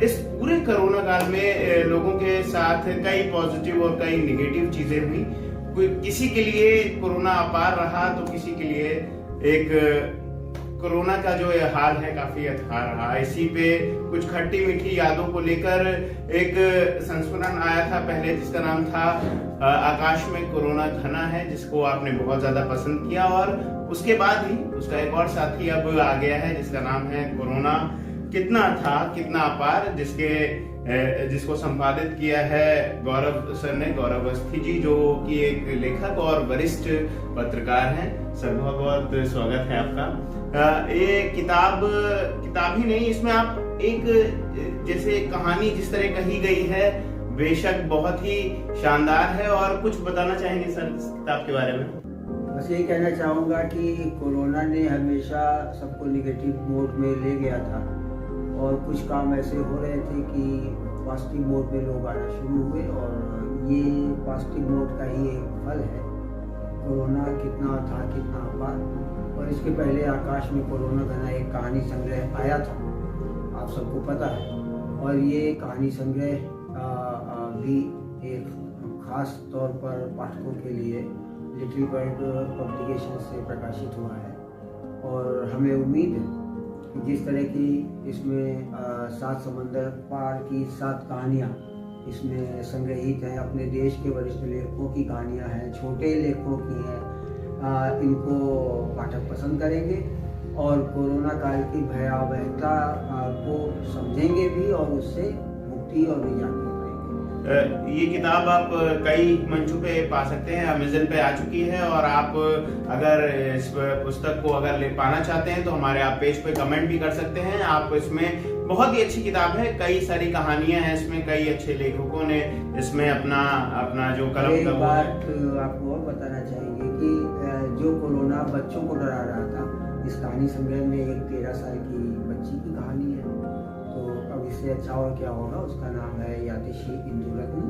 इस पूरे कोरोना काल में लोगों के साथ कई पॉजिटिव और कई नेगेटिव चीजें हुई। किसी के लिए कोरोना अपार रहा तो किसी के लिए एक कोरोना का जो हाल है काफी अथाह रहा। इसी पे कुछ खट्टी मीठी यादों को लेकर एक संस्मरण आया था पहले, जिसका नाम था आकाश में कोरोना घना है, जिसको आपने बहुत ज्यादा पसंद किया। और उसके बाद ही उसका एक और साथी अब आ गया है जिसका नाम है कोरोना कितना था कितना अपार, जिसको संपादित किया है गौरव सर ने, गौरव अवस्थी जी, जो कि एक लेखक और वरिष्ठ पत्रकार हैं। सर बहुत बहुत स्वागत है आपका। ये किताब ही नहीं, इसमें आप एक जैसे कहानी जिस तरह कही गई है बेशक बहुत ही शानदार है। और कुछ बताना चाहेंगे सर इस किताब के बारे में? बस यही कहना चाहूँगा कि कोरोना ने हमेशा सबको निगेटिव मोड में ले गया था और कुछ काम ऐसे हो रहे थे कि पॉजिटिव मोड में लोग आना शुरू हुए, और ये पॉजिटिव मोड का ही एक फल है। कोरोना कितना था कितना अपार। और इसके पहले आकाश में कोरोना घना एक कहानी संग्रह आया था, आप सबको पता है। और ये कहानी संग्रह भी एक खास तौर पर पाठकों के लिए लिटिल बर्ड पब्लिकेशन से प्रकाशित हुआ है। और हमें उम्मीद है कि जिस तरह की इसमें 7 समंदर पार की 7 कहानियाँ इसमें संग्रहित हैं, अपने देश के वरिष्ठ लेखकों की कहानियाँ हैं, छोटे लेखकों की हैं, इनको पाठक पसंद करेंगे और कोरोना काल की भयावहता को समझेंगे भी और उससे मुक्ति और निजात भी पाएंगे। ये किताब आप कई मंचों पे पा सकते हैं, अमेज़न पे आ चुकी है। और आप अगर इस पुस्तक को अगर ले पाना चाहते हैं तो हमारे आप पेज पे कमेंट भी कर सकते हैं। आप इसमें बहुत ही अच्छी किताब है, कई सारी कहानियां हैं इसमें, कई अच्छे लेखकों ने इसमें अपना जो कलम एक बात आपको और बताना चाहेंगे कि जो कोरोना बच्चों को डरा रहा था, इस कहानी संग्रह में एक 13 साल की बच्ची की कहानी है। तो अब इससे अच्छा और क्या होगा। उसका नाम है यातिशी इंदुरत्न,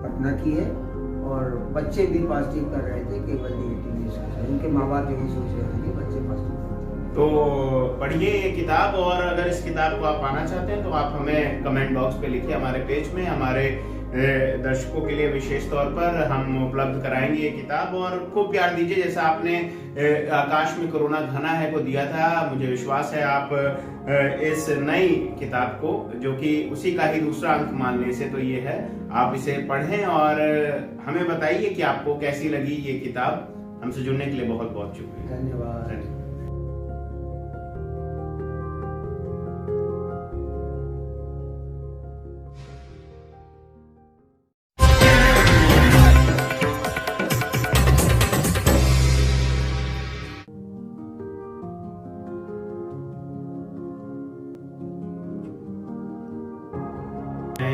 पटना की है। और बच्चे भी पॉजिटिव कर रहे थे, केवल निगेटिव नहीं सोच रहे। उनके माँ बाप यही सोच रहे थे कि बच्चे पॉजिटिव। तो पढ़िए ये किताब। और अगर इस किताब को आप पाना चाहते हैं तो आप हमें कमेंट बॉक्स पे लिखिए, हमारे पेज में हमारे दर्शकों के लिए विशेष तौर पर हम उपलब्ध कराएंगे ये किताब। और खूब प्यार दीजिए, जैसा आपने आकाश में कोरोना घना है को दिया था। मुझे विश्वास है आप इस नई किताब को, जो कि उसी का ही दूसरा अंक मानने से तो ये है, आप इसे पढ़ें और हमें बताइए कि आपको कैसी लगी ये किताब। हमसे जुड़ने के लिए बहुत बहुत शुक्रिया। धन्यवाद।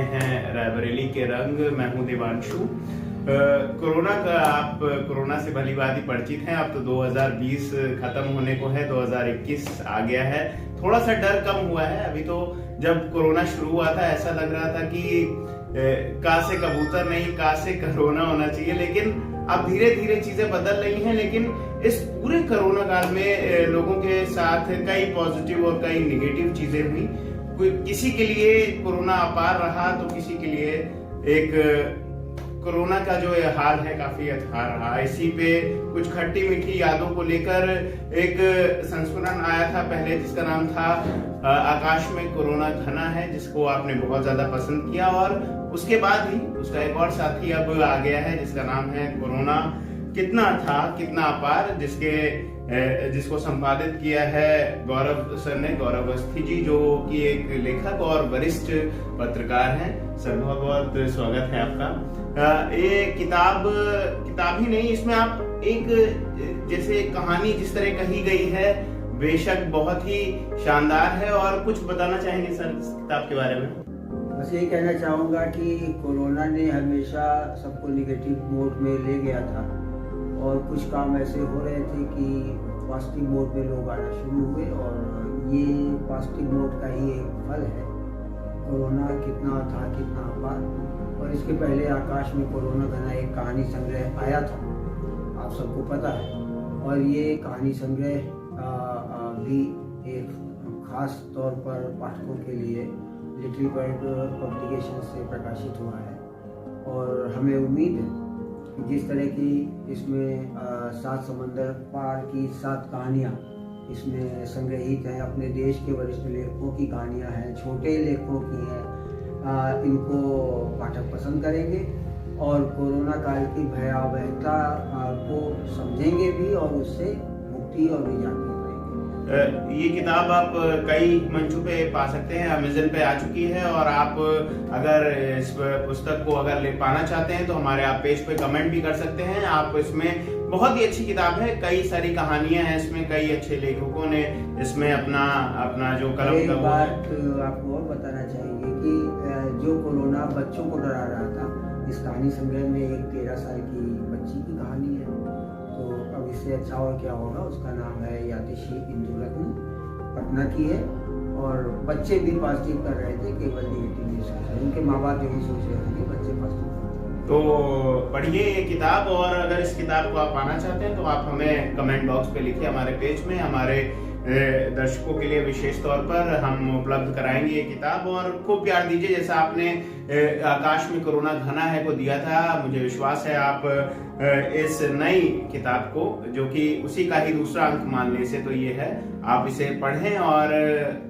हैं रायबरेली के रंग, मैं हूं देवांशु। कोरोना से भली भांति परिचित हैं। अब तो 2020 खत्म होने को है, 2021 आ गया है। थोड़ा सा डर कम हुआ है। अभी तो जब कोरोना शुरू हुआ था ऐसा लग रहा था कि का से कबूतर नहीं, का से कोरोना होना चाहिए। लेकिन अब धीरे धीरे चीजें बदल रही हैं। लेकिन इस पूरे कोरोना काल में लोगों के साथ कई पॉजिटिव और कई नेगेटिव चीजें हुई। किसी के लिए कोरोना अपार रहा तो किसी के लिए एक कोरोना का जो हाल है काफी अथाह रहा। इसी पे कुछ खट्टी मीठी यादों को लेकर एक संस्मरण आया था पहले, जिसका नाम था आकाश में कोरोना घना है, जिसको आपने बहुत ज्यादा पसंद किया। और उसके बाद ही उसका एक और साथी अब आ गया है जिसका नाम है कोरोना कितना था कितना अपार, जिसको संपादित किया है गौरव सर ने, गौरव अवस्थी जी, जो कि एक लेखक और वरिष्ठ पत्रकार हैं। सर बहुत बहुत स्वागत है आपका। ये किताब ही नहीं, इसमें आप एक जैसे कहानी जिस तरह कही गई है बेशक बहुत ही शानदार है। और कुछ बताना चाहेंगे सर इस किताब के बारे में? बस यही कहना चाहूँगा कि कोरोना ने हमेशा सबको निगेटिव मोड में ले गया था और कुछ काम ऐसे हो रहे थे कि पॉजिटिव मोड में लोग आना शुरू हुए, और ये पॉजिटिव मोड का ही एक फल है। कोरोना कितना था कितना अपार। और इसके पहले आकाश में कोरोना घना एक कहानी संग्रह आया था, आप सबको पता है। और ये कहानी संग्रह भी एक खास तौर पर पाठकों के लिए लिटिल बर्ड पब्लिकेशन से प्रकाशित हुआ है और हमें उम्मीद है कि जिस तरह की इसमें 7 समंदर पार की 7 कहानियाँ इसमें संग्रहित हैं, अपने देश के वरिष्ठ लेखकों की कहानियाँ हैं, छोटे लेखकों की हैं, इनको पाठक पसंद करेंगे और कोरोना काल की भयावहता को समझेंगे भी और उससे मुक्ति और निजात भी पाएंगे। ये किताब आप कई मंचों पे पा सकते हैं, अमेज़न पे आ चुकी है और आप अगर इस पुस्तक को अगर ले पाना चाहते हैं तो हमारे आप पेज पे कमेंट भी कर सकते हैं। आप इसमें बहुत ही अच्छी किताब है, कई सारी कहानियां हैं इसमें, कई अच्छे लेखकों ने इसमें अपना जो कलम एक का बात आपको और बताना चाहेंगे कि जो कोरोना बच्चों को डरा रहा था, इस कहानी संग्रह में एक 13 साल की बच्ची की कहानी है। तो अब इससे अच्छा और क्या होगा। उसका नाम है यातिशी इंदुरत्न, पटना की है और बच्चे भी पॉजिटिव कर रहे थे, केवल नेगेटिव नहीं सोच रहे। उनके माँ बाप यही सोच रहे थे कि बच्चे पॉजिटिव। तो पढ़िए ये किताब और अगर इस किताब को आप पाना चाहते हैं तो आप हमें कमेंट बॉक्स पे लिखिए, हमारे पेज में हमारे दर्शकों के लिए विशेष तौर पर हम उपलब्ध कराएंगे ये किताब और खूब प्यार दीजिए। जैसा आपने आकाश में कोरोना घना है को दिया था, मुझे विश्वास है आप इस नई किताब को, जो कि उसी का ही दूसरा अंक मानने से तो ये है, आप इसे पढ़ें और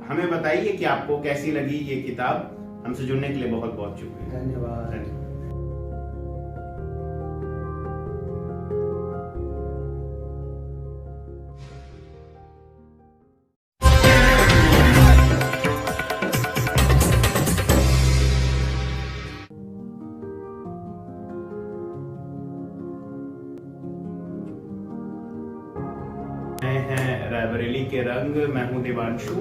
हमें बताइए कि आपको कैसी लगी ये किताब। हमसे जुड़ने के लिए बहुत बहुत शुक्रिया। धन्यवाद। हैं रायबरेली के रंग, मैं हूं देवांशु।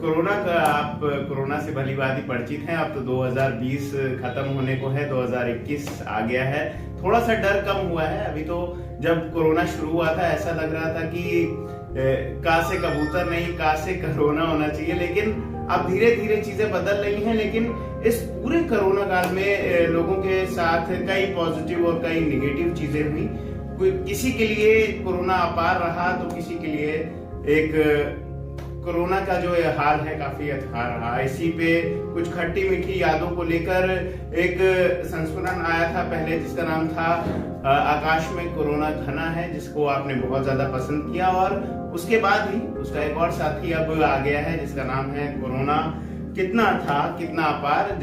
कोरोना से भली भांति परिचित हैं। अब तो 2020 खत्म होने को है, 2021 आ गया है। थोड़ा सा डर कम हुआ है। अभी तो जब कोरोना शुरू हुआ था ऐसा लग रहा था कि का से कबूतर नहीं, का से कोरोना होना चाहिए, लेकिन अब धीरे धीरे चीजें बदल रही हैं। लेकिन इस पूरे कोरोना काल में लोगों के साथ कई पॉजिटिव और कई निगेटिव चीजें हुई। किसी के लिए कोरोना अपार रहा तो किसी के लिए एक कोरोना का जो हाल है काफी अथाह रहा। इसी पे कुछ खट्टी मीठी यादों को लेकर एक संस्मरण आया था पहले, जिसका नाम था आकाश में कोरोना घना है, जिसको आपने बहुत ज्यादा पसंद किया और उसके बाद ही उसका एक और साथी अब आ गया है जिसका नाम है कोरोना कितना था कितना अपार,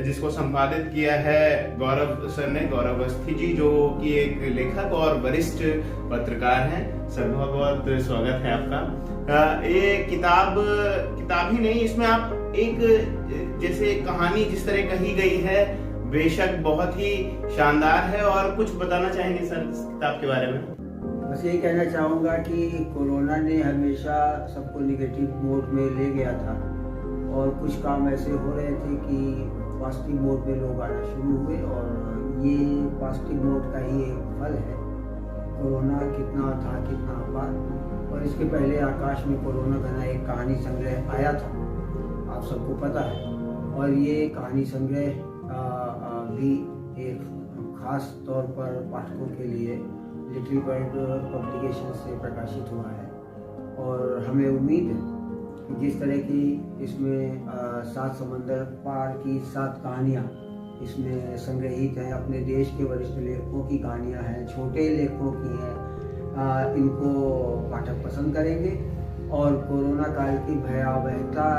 जिसको संपादित किया है गौरव सर ने, गौरव अवस्थी जी, जो कि एक लेखक और वरिष्ठ पत्रकार हैं। सर बहुत बहुत स्वागत है आपका। ये किताब ही नहीं, इसमें आप एक जैसे कहानी जिस तरह कही गई है बेशक बहुत ही शानदार है। और कुछ बताना चाहेंगे सर इस किताब के बारे में? बस यही कहना चाहूँगा कि कोरोना ने हमेशा सबको निगेटिव मोड में ले गया था और कुछ काम ऐसे हो रहे थे कि पॉजिटिव मोड में लोग आना शुरू हुए और ये पॉजिटिव मोड का ही एक फल है। कोरोना कितना था कितना अपार। और इसके पहले आकाश में कोरोना घना एक कहानी संग्रह आया था, आप सबको पता है। और ये कहानी संग्रह भी एक खास तौर पर पाठकों के लिए लिटिल बर्ड पब्लिकेशन से प्रकाशित हुआ है और हमें उम्मीद है कि जिस तरह की इसमें 7 समंदर पार की 7 कहानियाँ इसमें संग्रहित हैं, अपने देश के वरिष्ठ लेखकों की कहानियाँ हैं, छोटे लेखकों की हैं, इनको पाठक पसंद करेंगे और कोरोना काल की भयावहता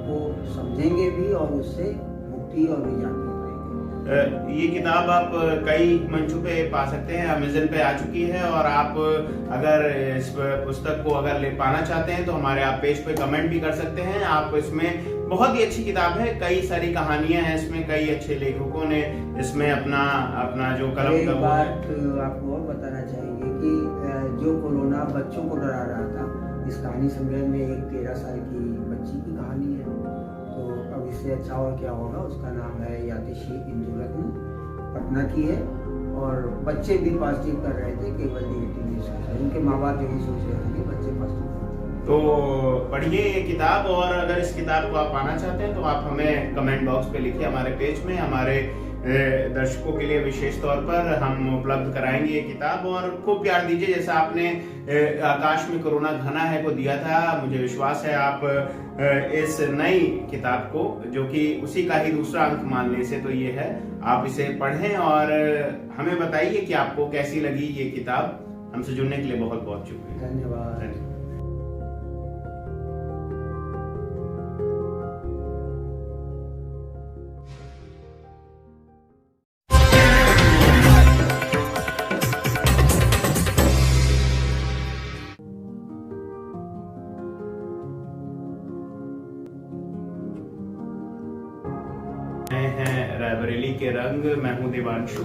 को समझेंगे भी और उससे मुक्ति और निजात भी पाएंगे। ये किताब आप कई मंचों पे पा सकते हैं, अमेज़न पे आ चुकी है और आप अगर इस पुस्तक को अगर ले पाना चाहते हैं तो हमारे आप पेज पे कमेंट भी कर सकते हैं। आप इसमें बहुत ही अच्छी किताब है, कई सारी कहानियां हैं इसमें, कई अच्छे लेखकों ने इसमें अपना जो कलम एक का बात आपको और बताना चाहेंगे कि जो कोरोना बच्चों को डरा रहा था, इस कहानी संग्रह में एक 13 साल की बच्ची की कहानी है। तो अब इससे अच्छा और क्या होगा। उसका नाम है यातिशी इंदुरत्न, पटना की है और बच्चे भी पॉजिटिव कर रहे थे, केवल नेगेटिव नहीं सोच रहे। उनके माँ बाप यही सोच रहे थे कि बच्चे पॉजिटिव। तो पढ़िए ये किताब और अगर इस किताब को आप पाना चाहते हैं तो आप हमें कमेंट बॉक्स पे लिखिए, हमारे पेज में हमारे दर्शकों के लिए विशेष तौर पर हम उपलब्ध कराएंगे ये किताब, और खूब प्यार दीजिए जैसा आपने आकाश में कोरोना घना है को दिया था। मुझे विश्वास है आप इस नई किताब को, जो कि उसी का ही दूसरा अंक मानने से तो ये है, आप इसे पढ़ें और हमें बताइए कि आपको कैसी लगी ये किताब। हमसे जुड़ने के लिए बहुत बहुत शुक्रिया। धन्यवाद। हैं रायबरेली के रंग, मैं हूं देवांशु।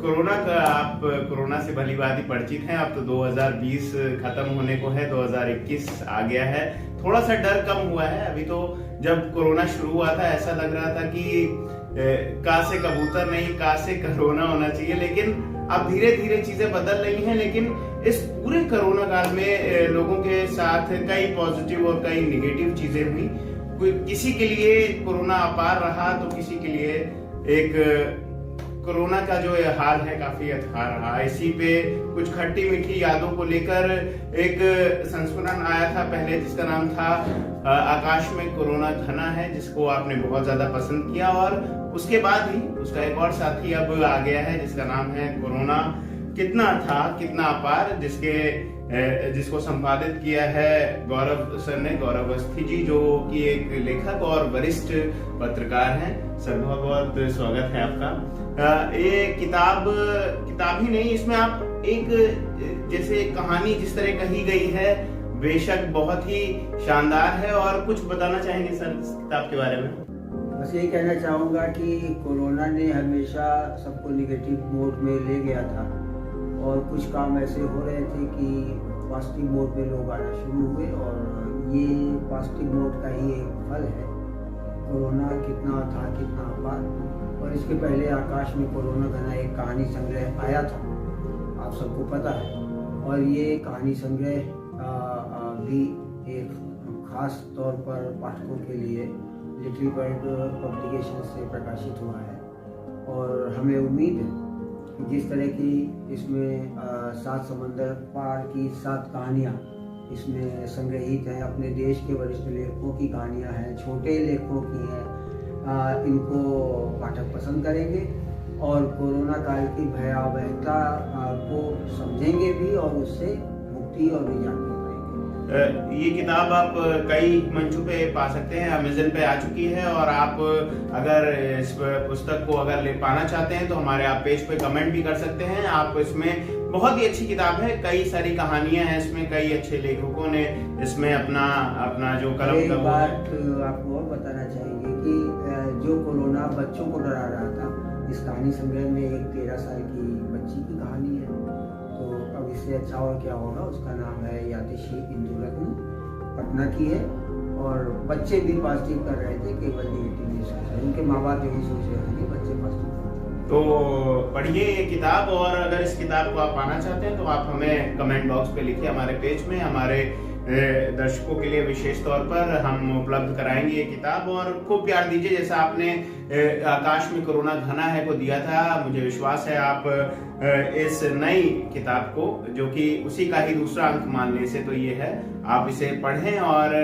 कोरोना का आप कोरोना से भली भांति परिचित हैं। अब तो 2020 खत्म होने को है, 2021 आ गया है। थोड़ा सा डर कम हुआ है। अभी तो जब कोरोना शुरू हुआ था ऐसा लग रहा था कि का से कबूतर नहीं, का से कोरोना होना चाहिए, लेकिन अब धीरे धीरे चीजें बदल रही हैं। लेकिन इस पूरे कोरोना काल में लोगों के साथ कई पॉजिटिव और कई निगेटिव चीजें हुई। किसी के लिए कोरोना अपार रहा तो किसी के लिए एक कोरोना का जो हाल है काफी अथाह रहा। इसी पे कुछ खट्टी मीठी यादों को लेकर एक संस्मरण आया था पहले, जिसका नाम था आकाश में कोरोना घना है, जिसको आपने बहुत ज्यादा पसंद किया। और उसके बाद ही उसका एक और साथी अब आ गया है जिसका नाम है कोरोना कितना था कितना अपार, जिसको संपादित किया है गौरव सर ने, गौरव अवस्थी जी, जो कि एक लेखक और वरिष्ठ पत्रकार हैं। सर बहुत बहुत स्वागत है आपका। ये किताब ही नहीं, इसमें आप एक जैसे कहानी जिस तरह कही गई है बेशक बहुत ही शानदार है। और कुछ बताना चाहेंगे सर इस किताब के बारे में? बस यही कहना चाहूँगा कि कोरोना ने हमेशा सबको निगेटिव मोड में ले गया था, और कुछ काम ऐसे हो रहे थे कि पॉजिटिव मोड में लोग आना शुरू हुए, और ये पॉजिटिव मोड का ही एक फल है। कोरोना कितना था कितना अपार। और इसके पहले आकाश में कोरोना घना एक कहानी संग्रह आया था, आप सबको पता है। और ये कहानी संग्रह भी एक खास तौर पर पाठकों के लिए लिटिल बर्ड पब्लिकेशन से प्रकाशित हुआ है। और हमें उम्मीद है जिस तरह की इसमें 7 समंदर पार की 7 कहानियाँ इसमें संग्रहित हैं, अपने देश के वरिष्ठ लेखकों की कहानियाँ हैं, छोटे लेखकों की हैं, इनको पाठक पसंद करेंगे और कोरोना काल की भयावहता को समझेंगे भी, और उससे मुक्ति और निजात भी पाएंगे। ये किताब आप कई मंचों पे पा सकते हैं, अमेज़न पे आ चुकी है। और आप अगर इस पुस्तक को अगर ले पाना चाहते हैं तो हमारे आप पेज पे कमेंट भी कर सकते हैं। आप इसमें बहुत ही अच्छी किताब है, कई सारी कहानियां हैं इसमें, कई अच्छे लेखकों ने इसमें अपना जो कलम एक बात आपको और बताना चाहेंगे कि जो कोरोना बच्चों को डरा रहा था, इस कहानी संग्रह में एक 13 साल की बच्ची की कहानी है। तो अब इससे अच्छा और क्या होगा। उसका नाम है यातिशी इंदुरत्न, पटना की है। और बच्चे भी पॉजिटिव कर रहे थे, केवल निगेटिव नहीं सोच रहे। उनके माँ बाप यही सोच रहे थे कि बच्चे पॉजिटिव। तो पढ़िए ये किताब, और अगर इस किताब को आप पाना चाहते हैं तो आप हमें कमेंट बॉक्स पे लिखिए हमारे पेज में। हमारे दर्शकों के लिए विशेष तौर पर हम उपलब्ध कराएंगे ये किताब, और खूब प्यार दीजिए जैसा आपने आकाश में कोरोना घना है को दिया था। मुझे विश्वास है आप इस नई किताब को, जो कि उसी का ही दूसरा अंक मानने से तो ये है, आप इसे पढ़ें और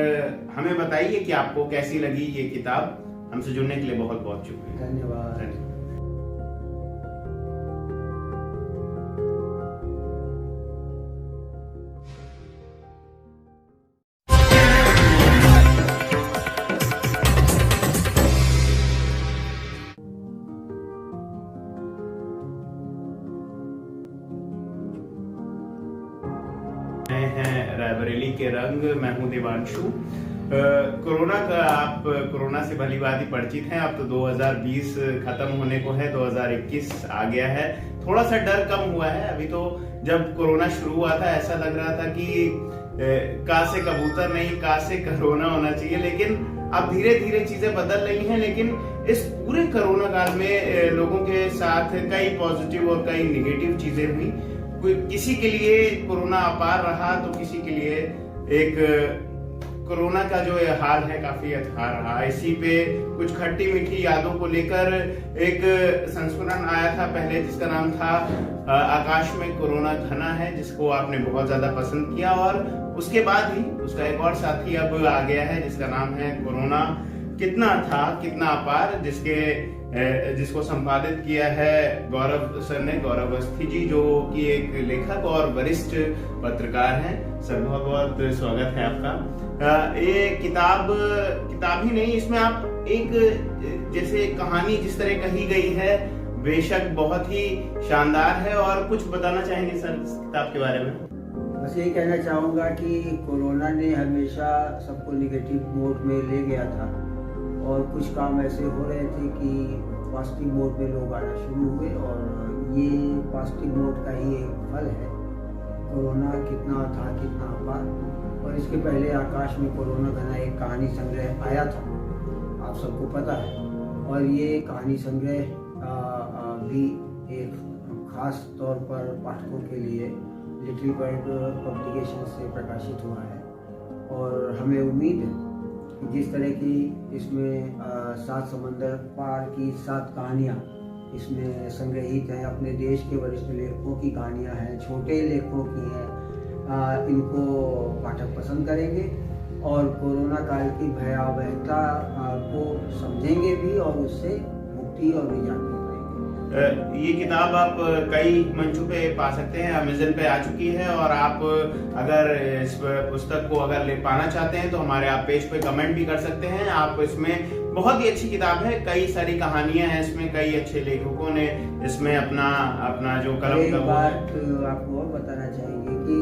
हमें बताइए कि आपको कैसी लगी ये किताब। हमसे जुड़ने के लिए बहुत बहुत शुक्रिया। धन्यवाद। हैं रायबरेली के रंग, मैं हूं देवांशु। कोरोना का आप कोरोना से भली भांति परिचित हैं। अब तो 2020 खत्म होने को है, 2021 आ गया है। थोड़ा सा डर कम हुआ है। अभी तो जब कोरोना शुरू हुआ था ऐसा लग रहा था कि का से कबूतर नहीं, का से कोरोना होना चाहिए, लेकिन अब धीरे धीरे चीजें बदल रही हैं। लेकिन इस पूरे कोरोना काल में लोगों के साथ कई पॉजिटिव और कई निगेटिव चीजें हुई। किसी के लिए कोरोना अपार रहा तो किसी के लिए एक कोरोना का जो ये हाल है काफी अथाह रहा। इसी पे कुछ खट्टी मीठी यादों को लेकर एक संस्करण आया था पहले, जिसका नाम था आकाश में कोरोना घना है, जिसको आपने बहुत ज्यादा पसंद किया। और उसके बाद ही उसका एक और साथी अब आ गया है, जिसका नाम है कोरोना कितना था कितना अपार, जिसको संपादित किया है गौरव सर ने, गौरव अवस्थी जी, जो कि एक लेखक और वरिष्ठ पत्रकार हैं। सर बहुत बहुत स्वागत है आपका। ये किताब ही नहीं, इसमें आप एक जैसे कहानी जिस तरह कही गई है, बेशक बहुत ही शानदार है। और कुछ बताना चाहेंगे सर इस किताब के बारे में? बस यही कहना चाहूँगा कि कोरोना ने हमेशा सबको निगेटिव मोड में ले गया था और कुछ काम ऐसे हो रहे थे कि पॉजिटिव मोड में लोग आना शुरू हुए, और ये पॉजिटिव मोड का ही एक फल है। कोरोना कितना था कितना अपार। और इसके पहले आकाश में कोरोना घना एक कहानी संग्रह आया था, आप सबको पता है। और ये कहानी संग्रह भी एक खास तौर पर पाठकों के लिए लिटिल बर्ड पब्लिकेशन से प्रकाशित हुआ है। और हमें उम्मीद है कि जिस तरह की इसमें 7 समंदर पार की 7 कहानियाँ इसमें संग्रहित हैं, अपने देश के वरिष्ठ लेखकों की कहानियाँ हैं, छोटे लेखकों की हैं, इनको पाठक पसंद करेंगे और कोरोना काल की भयावहता को समझेंगे भी और उससे मुक्ति और निजात भी पाएंगे। ये किताब आप कई मंचों पे पा सकते हैं, अमेज़न पे आ चुकी है। और आप अगर इस पुस्तक को अगर ले पाना चाहते हैं तो हमारे आप पेज पे कमेंट भी कर सकते हैं। आप इसमें बहुत ही अच्छी किताब है, कई सारी कहानियां हैं इसमें, कई अच्छे लेखकों ने इसमें अपना जो कलम एक का बात आपको और बताना चाहेंगे कि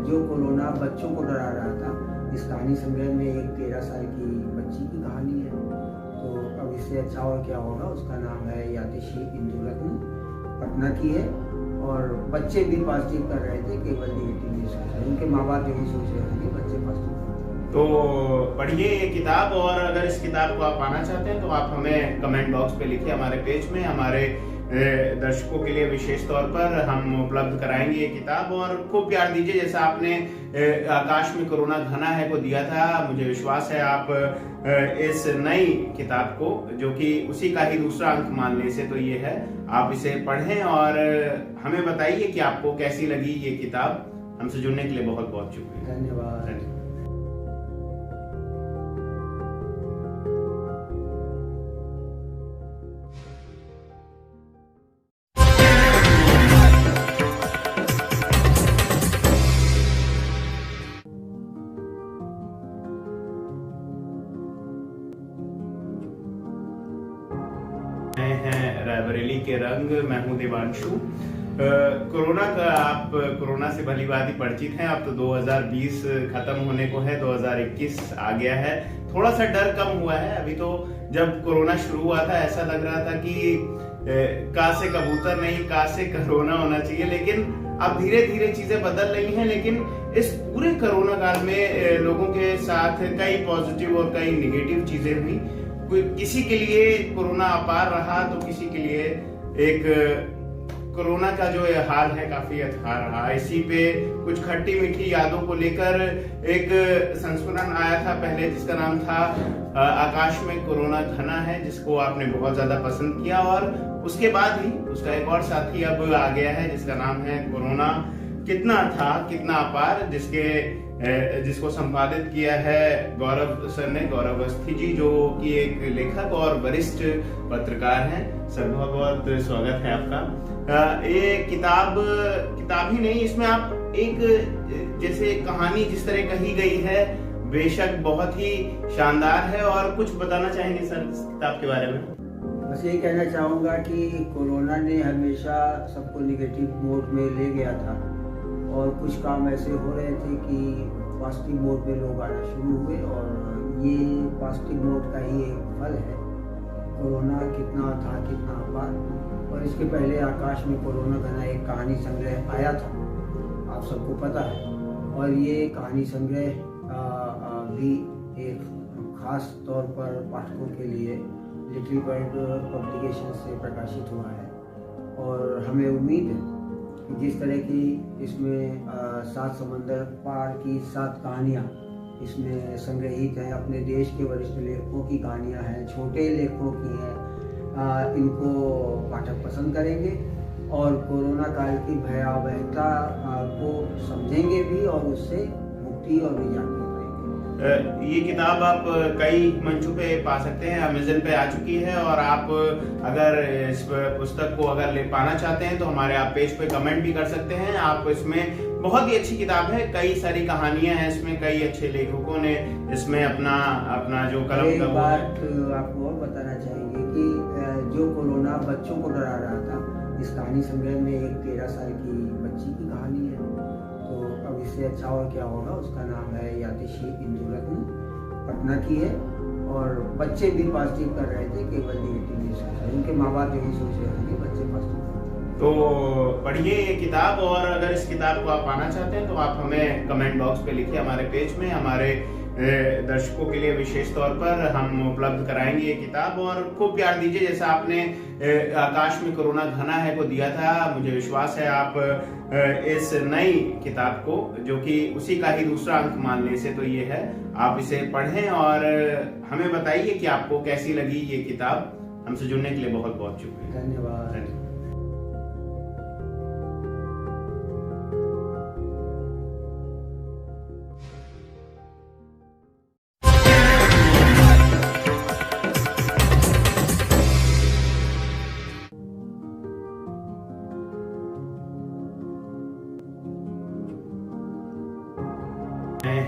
जो कोरोना बच्चों को डरा रहा था, इस कहानी संग्रह में एक 13 साल की बच्ची की कहानी है। तो अब इससे अच्छा और क्या होगा। उसका नाम है यातिशी इंदुरत्न, पटना की है। और बच्चे भी पॉजिटिव कर रहे थे, केवल निगेटिव नहीं सोच रहे। उनके माँ बाप यही सोच रहे थे कि बच्चे पॉजिटिव। तो पढ़िए ये किताब। और अगर इस किताब को आप पाना चाहते हैं तो आप हमें कमेंट बॉक्स पे लिखिए, हमारे पेज में हमारे दर्शकों के लिए विशेष तौर पर हम उपलब्ध कराएंगे ये किताब। और खूब प्यार दीजिए, जैसा आपने आकाश में कोरोना घना है को दिया था। मुझे विश्वास है आप इस नई किताब को, जो कि उसी का ही दूसरा अंक मान ले से तो ये है, आप इसे पढ़ें और हमें बताइए कि आपको कैसी लगी ये किताब। हमसे जुड़ने के लिए बहुत बहुत शुक्रिया। धन्यवाद। हैं रायबरेली के रंग, मैं हूं देवांशु। कोरोना से भली भांति परिचित हैं। अब तो 2020 खत्म होने को है, 2021 आ गया है। थोड़ा सा डर कम हुआ है। अभी तो जब कोरोना शुरू हुआ था ऐसा लग रहा था कि का से कबूतर नहीं, का से कोरोना होना चाहिए। लेकिन अब धीरे धीरे चीजें बदल रही हैं। लेकिन इस पूरे कोरोना काल में लोगों के साथ कई पॉजिटिव और कई निगेटिव चीजें हुई। किसी के लिए कोरोना अपार रहा तो किसी के लिए एक कोरोना का जो ये हाल है काफी अथाह रहा। इसी पे कुछ खट्टी मीठी यादों को लेकर एक संस्करण आया था पहले, जिसका नाम था आकाश में कोरोना घना है, जिसको आपने बहुत ज्यादा पसंद किया। और उसके बाद ही उसका एक और साथी अब आ गया है, जिसका नाम है कोरोना कितना था कितना अपार, जिसको संपादित किया है गौरव सर ने, गौरव अवस्थी जी, जो कि एक लेखक और वरिष्ठ पत्रकार हैं। सर बहुत बहुत स्वागत है आपका। ये किताब ही नहीं, इसमें आप एक जैसे कहानी जिस तरह कही गई है, बेशक बहुत ही शानदार है। और कुछ बताना चाहेंगे सर इस किताब के बारे में? बस यही कहना चाहूँगा कि कोरोना ने हमेशा सबको निगेटिव मोड में ले गया था और कुछ काम ऐसे हो रहे थे कि पॉजिटिव मोड में लोग आना शुरू हुए, और ये पॉजिटिव मोड का ही एक फल है। कोरोना कितना था कितना अपार। और इसके पहले आकाश में कोरोना घना एक कहानी संग्रह आया था, आप सबको पता है। और ये कहानी संग्रह भी एक खास तौर पर पाठकों के लिए लिटिल बर्ड पब्लिकेशन से प्रकाशित हुआ है। और हमें उम्मीद है कि जिस तरह की इसमें 7 समंदर पार की 7 कहानियाँ इसमें संग्रहित हैं। अपने देश के वरिष्ठ लेखकों की कहानियाँ हैं, छोटे लेखकों की हैं। इनको पाठक पसंद करेंगे और कोरोना काल की भयावहता को समझेंगे भी और उससे मुक्ति और निजात भी पाएंगे। ये किताब आप कई मंचों पे पा सकते हैं, अमेज़न पे आ चुकी है। और आप अगर इस पुस्तक को अगर ले पाना चाहते हैं तो हमारे आप पेज पे कमेंट भी कर सकते हैं। आप इसमें बहुत ही अच्छी किताब है, कई सारी कहानियां हैं इसमें, कई अच्छे लेखकों ने इसमें अपना जो कलम एक का वो बात आपको और बताना चाहेंगे कि जो कोरोना बच्चों को डरा रहा था, इस कहानी संग्रह में एक 13 साल की बच्ची की कहानी है। तो अब इससे अच्छा और क्या होगा। उसका नाम है यातिशी इंदुरत्न, पटना की है। और बच्चे भी पॉजिटिव कर रहे थे, केवल नेगेटिव न्यूज कर रहे थे। उनके माँ बाप यही सोच रहे थे कि बच्चे पॉजिटिव। तो पढ़िए ये किताब। और अगर इस किताब को आप पाना चाहते हैं तो आप हमें कमेंट बॉक्स पे लिखिए हमारे पेज में। हमारे दर्शकों के लिए विशेष तौर पर हम उपलब्ध कराएंगे ये किताब। और खूब प्यार दीजिए, जैसा आपने आकाश में कोरोना घना है को दिया था। मुझे विश्वास है आप इस नई किताब को, जो कि उसी का ही दूसरा अंक मानने से तो ये है, आप इसे पढ़ें और हमें बताइए कि आपको कैसी लगी ये किताब। हमसे जुड़ने के लिए बहुत बहुत शुक्रिया। धन्यवाद।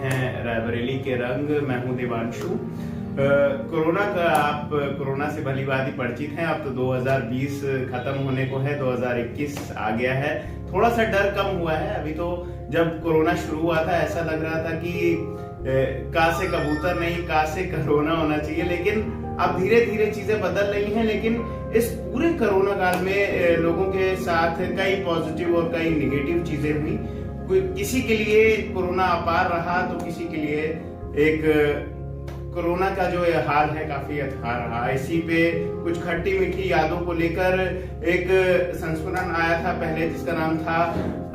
हैं रायबरेली के रंग। मैं हूं देवांशु। कोरोना से भली भांति परिचित हैं। अब तो 2020 खत्म होने को है, 2021 आ गया है। थोड़ा सा डर कम हुआ है। अभी तो जब कोरोना शुरू हुआ था ऐसा लग रहा था कि का से कबूतर नहीं, का से कोरोना होना चाहिए। लेकिन अब धीरे धीरे चीजें बदल रही हैं। लेकिन इस पूरे कोरोना काल में लोगों के साथ कई पॉजिटिव और कई निगेटिव चीजें हुई। किसी के लिए कोरोना अपार रहा तो किसी के लिए एक कोरोना का जो हाल है काफी अथाह रहा। इसी पे कुछ खट्टी मीठी यादों को लेकर एक संस्मरण आया था पहले, जिसका नाम था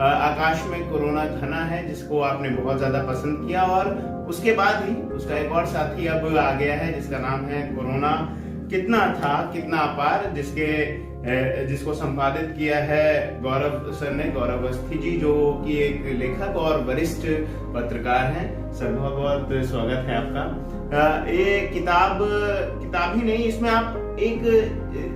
आकाश में कोरोना घना है, जिसको आपने बहुत ज्यादा पसंद किया। और उसके बाद ही उसका एक और साथी अब आ गया है जिसका नाम है कोरोना कितना था कितना अपार, जिसको संपादित किया है गौरव सर ने, गौरव अवस्थी जी, जो कि एक लेखक और वरिष्ठ पत्रकार हैं। सर बहुत बहुत स्वागत है आपका। ये किताब ही नहीं, इसमें आप एक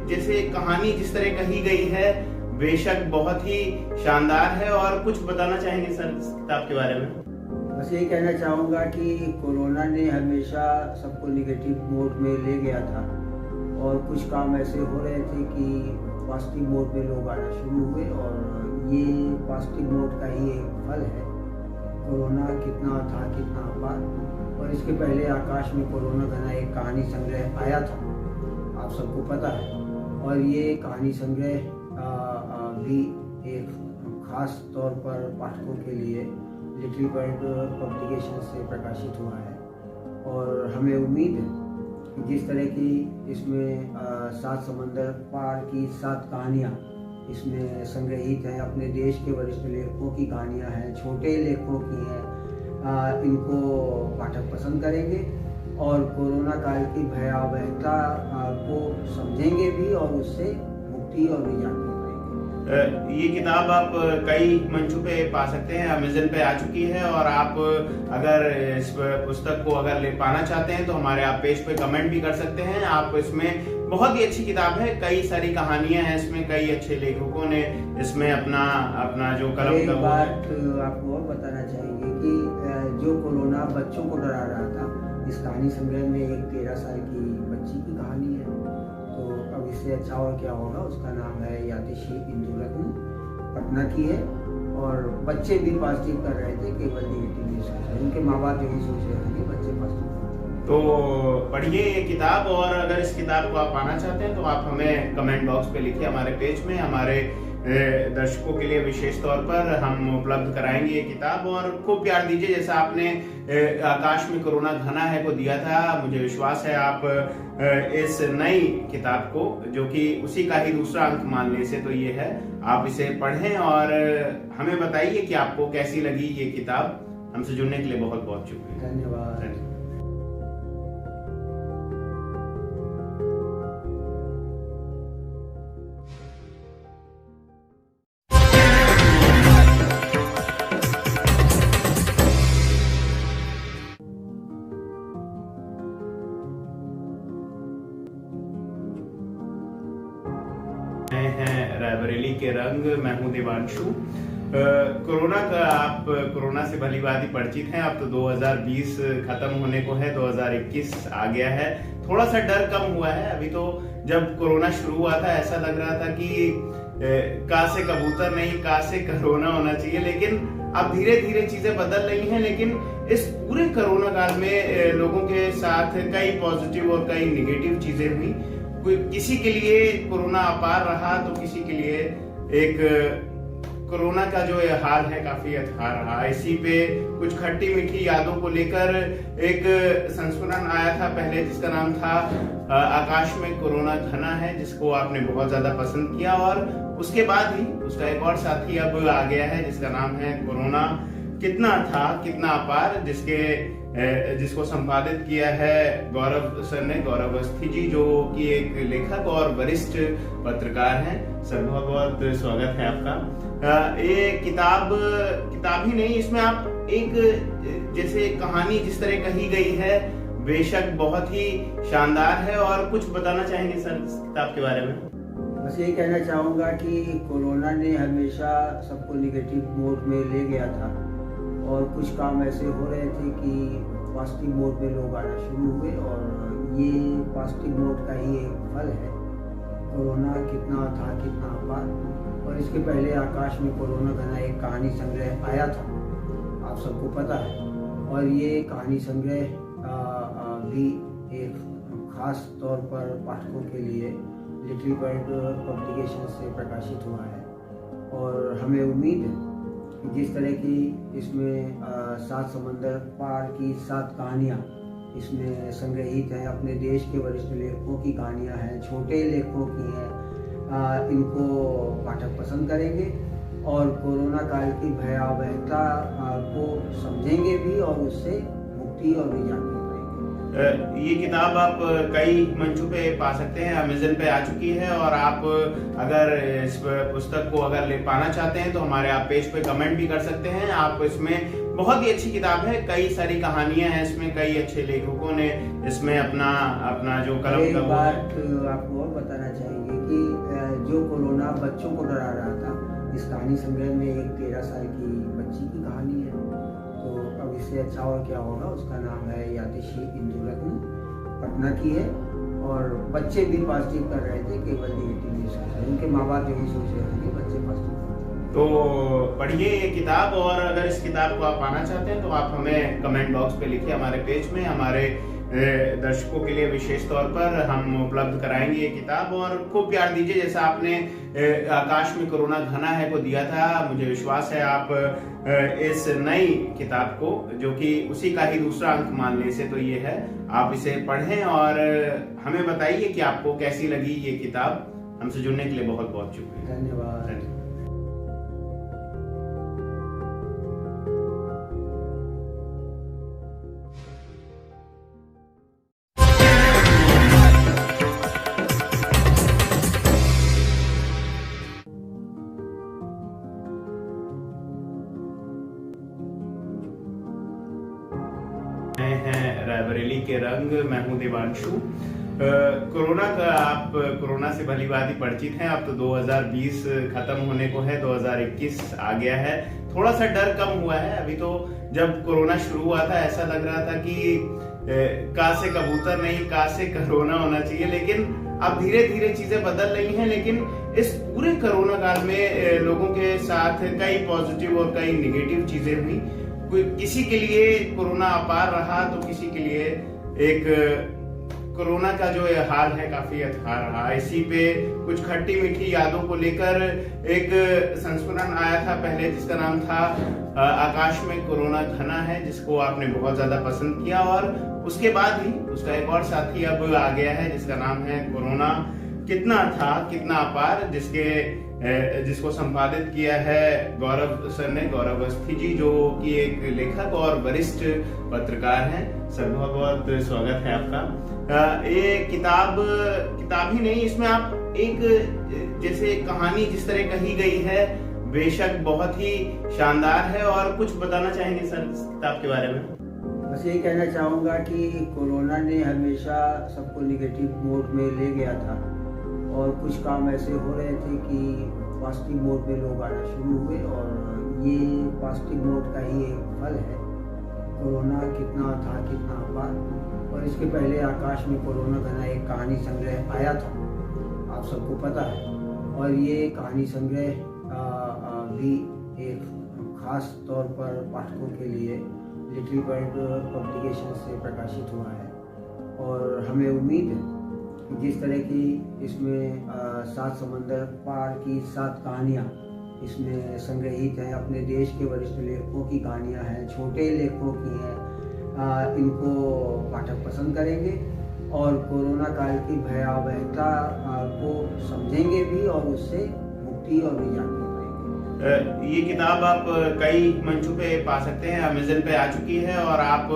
जैसे कहानी जिस तरह कही गई है बेशक बहुत ही शानदार है। और कुछ बताना चाहेंगे सर इस किताब के बारे में? बस यही कहना चाहूँगा कि कोरोना ने हमेशा सबको निगेटिव मोड में ले गया था और कुछ काम ऐसे हो रहे थे कि पॉजिटिव मोड में लोग आना शुरू हुए। और ये पॉजिटिव मोड का ही एक फल है। कोरोना कितना था कितना अपार। और इसके पहले आकाश में कोरोना घना एक कहानी संग्रह आया था, आप सबको पता है। और ये कहानी संग्रह भी एक खास तौर पर पाठकों के लिए लिटिल बर्ड पब्लिकेशन से प्रकाशित हुआ है। और हमें उम्मीद है कि जिस तरह की इसमें 7 समंदर पार की 7 कहानियाँ इसमें संग्रहित हैं। अपने देश के वरिष्ठ लेखकों की कहानियाँ हैं, छोटे लेखकों की हैं। इनको पाठक पसंद करेंगे और कोरोना काल की भयावहता को समझेंगे भी और उससे मुक्ति और निजात भी पाएंगे। ये किताब आप कई मंचों पे पा सकते हैं, अमेज़न पे आ चुकी है। और आप अगर इस पुस्तक को अगर ले पाना चाहते हैं तो हमारे आप पेज पे कमेंट भी कर सकते हैं। आप इसमें बहुत ही अच्छी किताब है, कई सारी कहानियां हैं इसमें, कई अच्छे लेखकों ने इसमें अपना जो कलम एक का बात आपको और बताना चाहेंगे कि जो कोरोना बच्चों को डरा रहा था, इस कहानी संग्रह में एक 13 साल की बच्ची की कहानी है। तो अब इससे अच्छा और क्या होगा। उसका नाम है यातिशी इंदुरत्न, पटना की है। और बच्चे भी पॉजिटिव कर रहे थे, केवल नेगेटिव न्यूज कर रहे थे। उनके माँ बाप यही सोच रहे थे कि बच्चे पॉजिटिव। तो पढ़िए ये किताब। और अगर इस किताब को आप पाना चाहते हैं तो आप हमें कमेंट बॉक्स पे लिखिए हमारे पेज में। हमारे दर्शकों के लिए विशेष तौर पर हम उपलब्ध कराएंगे ये किताब। और खूब प्यार दीजिए, जैसा आपने आकाश में कोरोना घना है को दिया था। मुझे विश्वास है आप इस नई किताब को, जो कि उसी का ही दूसरा अंक मानने से तो ये है, आप इसे पढ़ें और हमें बताइए कि आपको कैसी लगी ये किताब। हमसे जुड़ने के लिए बहुत बहुत शुक्रिया। धन्यवाद। हैं रायबरेली के रंग, मैं हूं देवांशु। कोरोना से भली भांति परिचित हैं। अब तो 2020 खत्म होने को है, 2021 आ गया है। थोड़ा सा डर कम हुआ है। अभी तो जब कोरोना शुरू हुआ था ऐसा लग रहा था कि का से कबूतर नहीं, का से कोरोना होना चाहिए, लेकिन अब धीरे धीरे चीजें बदल रही हैं। लेकिन इस पूरे कोरोना काल में लोगों के साथ कई पॉजिटिव और कई निगेटिव चीजें हुई। किसी के लिए कोरोना अपार रहा तो किसी के लिए एक कोरोना का जो हाल है काफी अथाह रहा। इसी पे कुछ खट्टी मीठी यादों को लेकर एक संस्मरण आया था पहले, जिसका नाम था आकाश में कोरोना घना है, जिसको आपने बहुत ज्यादा पसंद किया। और उसके बाद ही उसका एक और साथी अब आ गया है जिसका नाम है कोरोना कितना था कितना अपार, जिसको संपादित किया है गौरव सर ने, गौरव अवस्थी जी, जो कि एक लेखक और वरिष्ठ पत्रकार हैं। सर बहुत बहुत स्वागत है आपका। ये किताब ही नहीं, इसमें आप एक जैसे कहानी जिस तरह कही गई है बेशक बहुत ही शानदार है। और कुछ बताना चाहेंगे सर इस किताब के बारे में? बस यही कहना चाहूँगा कि कोरोना ने हमेशा सबको निगेटिव मोड में ले गया था और कुछ काम ऐसे हो रहे थे कि पॉजिटिव मोड में लोग आना शुरू हुए, और ये पॉजिटिव मोड का ही एक फल है। कोरोना कितना था कितना अपार। और इसके पहले आकाश में कोरोना घना एक कहानी संग्रह आया था, आप सबको पता है। और ये कहानी संग्रह भी एक खास तौर पर पाठकों के लिए लिटिल बर्ड पब्लिकेशन से प्रकाशित हुआ है। और हमें उम्मीद है कि जिस तरह की इसमें 7 समंदर पार की 7 कहानियाँ इसमें संग्रहित हैं, अपने देश के वरिष्ठ लेखकों की कहानियाँ हैं, छोटे लेखकों की हैं, इनको पाठक पसंद करेंगे और कोरोना काल की भयावहता को समझेंगे भी और उससे मुक्ति और निजात भी पाएंगे। ये किताब आप कई मंचों पे पा सकते हैं, अमेज़न पे आ चुकी है। और आप अगर इस पुस्तक को अगर ले पाना चाहते हैं तो हमारे आप पेज पे कमेंट भी कर सकते हैं। आप इसमें बहुत ही अच्छी किताब है, कई सारी कहानियां हैं इसमें, कई अच्छे लेखकों ने इसमें अपना जो कलम एक बात आपको और बताना चाहेंगे कि जो कोरोना बच्चों को डरा रहा था, इस कहानी संग्रह में एक 13 साल की बच्ची की कहानी है। तो अब इससे अच्छा और क्या होगा। उसका नाम है यातिशी इंदुरत्न, पटना की है। और बच्चे भी पॉजिटिव कर रहे थे, केवल निगेटिव नहीं सोच रहे। उनके माँ बाप यही सोच रहे थे कि बच्चे पॉजिटिव। तो पढ़िए ये किताब। और अगर इस किताब को आप पाना चाहते हैं तो आप हमें कमेंट बॉक्स पे लिखिए, हमारे पेज में। हमारे दर्शकों के लिए विशेष तौर पर हम उपलब्ध कराएंगे ये किताब। और खूब प्यार दीजिए, जैसा आपने आकाश में कोरोना घना है को दिया था। मुझे विश्वास है आप इस नई किताब को, जो कि उसी का ही दूसरा अंक मान ले से तो ये है, आप इसे पढ़ें और हमें बताइए कि आपको कैसी लगी ये किताब। हमसे जुड़ने के लिए बहुत बहुत शुक्रिया। धन्यवाद। हैं रायबरेली के रंग, मैं हूं देवांशु। कोरोना से भली भांति परिचित हैं। अब तो 2020 खत्म होने को है, 2021 आ गया है। थोड़ा सा डर कम हुआ है। अभी तो जब कोरोना शुरू हुआ था ऐसा लग रहा था कि का से कबूतर नहीं, का से कोरोना होना चाहिए, लेकिन अब धीरे धीरे चीजें बदल रही हैं। लेकिन इस पूरे कोरोना काल में लोगों के साथ कई पॉजिटिव और कई निगेटिव चीजें हुई। किसी के लिए कोरोना अपार रहा तो किसी के लिए एक कोरोना का जो हाल है काफी अथाह रहा। इसी पे कुछ खट्टी मीठी यादों को लेकर एक संस्मरण आया था पहले, जिसका नाम था आकाश में कोरोना घना है, जिसको आपने बहुत ज्यादा पसंद किया। और उसके बाद ही उसका एक और साथी अब आ गया है जिसका नाम है कोरोना कितना था कितना अपार, जिसको संपादित किया है गौरव सर ने, गौरव अवस्थी जी, जो कि एक लेखक और वरिष्ठ पत्रकार हैं। सर बहुत बहुत स्वागत है आपका। ये किताब ही नहीं, इसमें आप एक जैसे कहानी जिस तरह कही गई है बेशक बहुत ही शानदार है। और कुछ बताना चाहेंगे सर इस किताब के बारे में? बस यही कहना चाहूँगा कि कोरोना ने हमेशा सबको निगेटिव मोड में ले गया था और कुछ काम ऐसे हो रहे थे कि पॉजिटिव मोड में लोग आना शुरू हुए, और ये पॉजिटिव मोड का ही एक फल है। कोरोना कितना था कितना अपार। और इसके पहले आकाश में कोरोना घना एक कहानी संग्रह आया था, आप सबको पता है। और ये कहानी संग्रह भी एक खास तौर पर पाठकों के लिए लिटिल बर्ड पब्लिकेशन से प्रकाशित हुआ है। और हमें उम्मीद है कि जिस तरह की इसमें 7 समंदर पार की 7 कहानियाँ इसमें संग्रहित हैं, अपने देश के वरिष्ठ लेखकों की कहानियाँ हैं, छोटे लेखकों की हैं, इनको पाठक पसंद करेंगे और कोरोना काल की भयावहता को समझेंगे भी और उससे मुक्ति और निजात भी पाएंगे। ये किताब आप कई मंचों पे पा सकते हैं, अमेज़न पे आ चुकी है। और आप